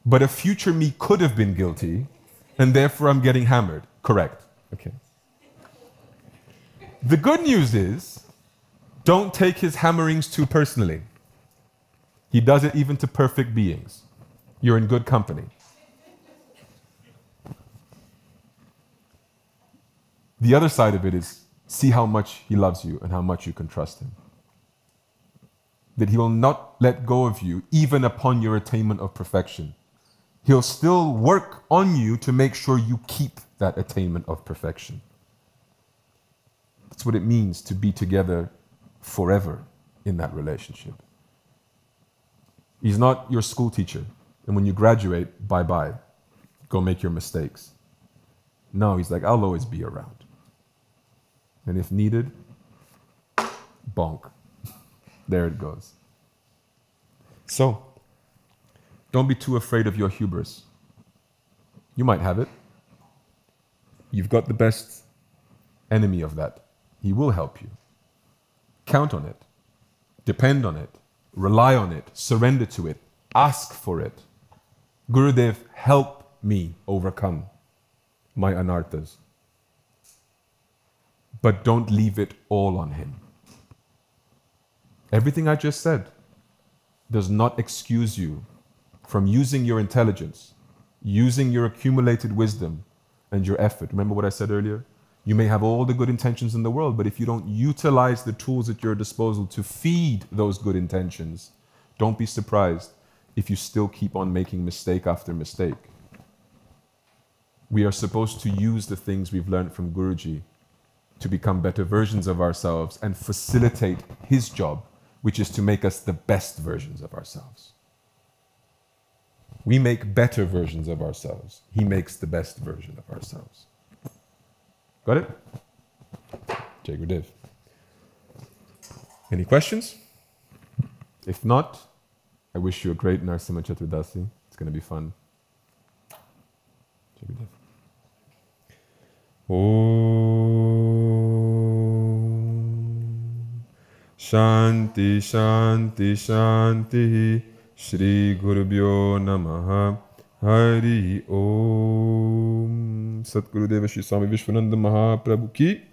but a future me could have been guilty, and therefore I'm getting hammered. Correct. Okay. The good news is, don't take his hammerings too personally. He does it even to perfect beings. You're in good company. The other side of it is, see how much he loves you and how much you can trust him. That he will not let go of you even upon your attainment of perfection. He'll still work on you to make sure you keep that attainment of perfection. That's what it means to be together forever in that relationship. He's not your school teacher, and when you graduate, bye-bye. Go make your mistakes. No, he's like, I'll always be around. And if needed, bonk. There it goes. So, don't be too afraid of your hubris. You might have it. You've got the best enemy of that. He will help you. Count on it. Depend on it. Rely on it. Surrender to it. Ask for it. Gurudev, help me overcome my anarthas. But don't leave it all on him. Everything I just said does not excuse you from using your intelligence, using your accumulated wisdom and your effort. Remember what I said earlier? You may have all the good intentions in the world, but if you don't utilize the tools at your disposal to feed those good intentions, don't be surprised if you still keep on making mistake after mistake. We are supposed to use the things we've learned from Guruji to become better versions of ourselves and facilitate his job, which is to make us the best versions of ourselves. We make better versions of ourselves. He makes the best version of ourselves. Got it? Jai Gurudev. Any questions? If not, I wish you a great Narasimha Chaturdashi. It's going to be fun. Jai Gurudev. Om Shanti Shanti Shanti Shri Gurubhyo Namaha Hari Om Satgurudeva Shri Swami Vishwananda Mahaprabhu ki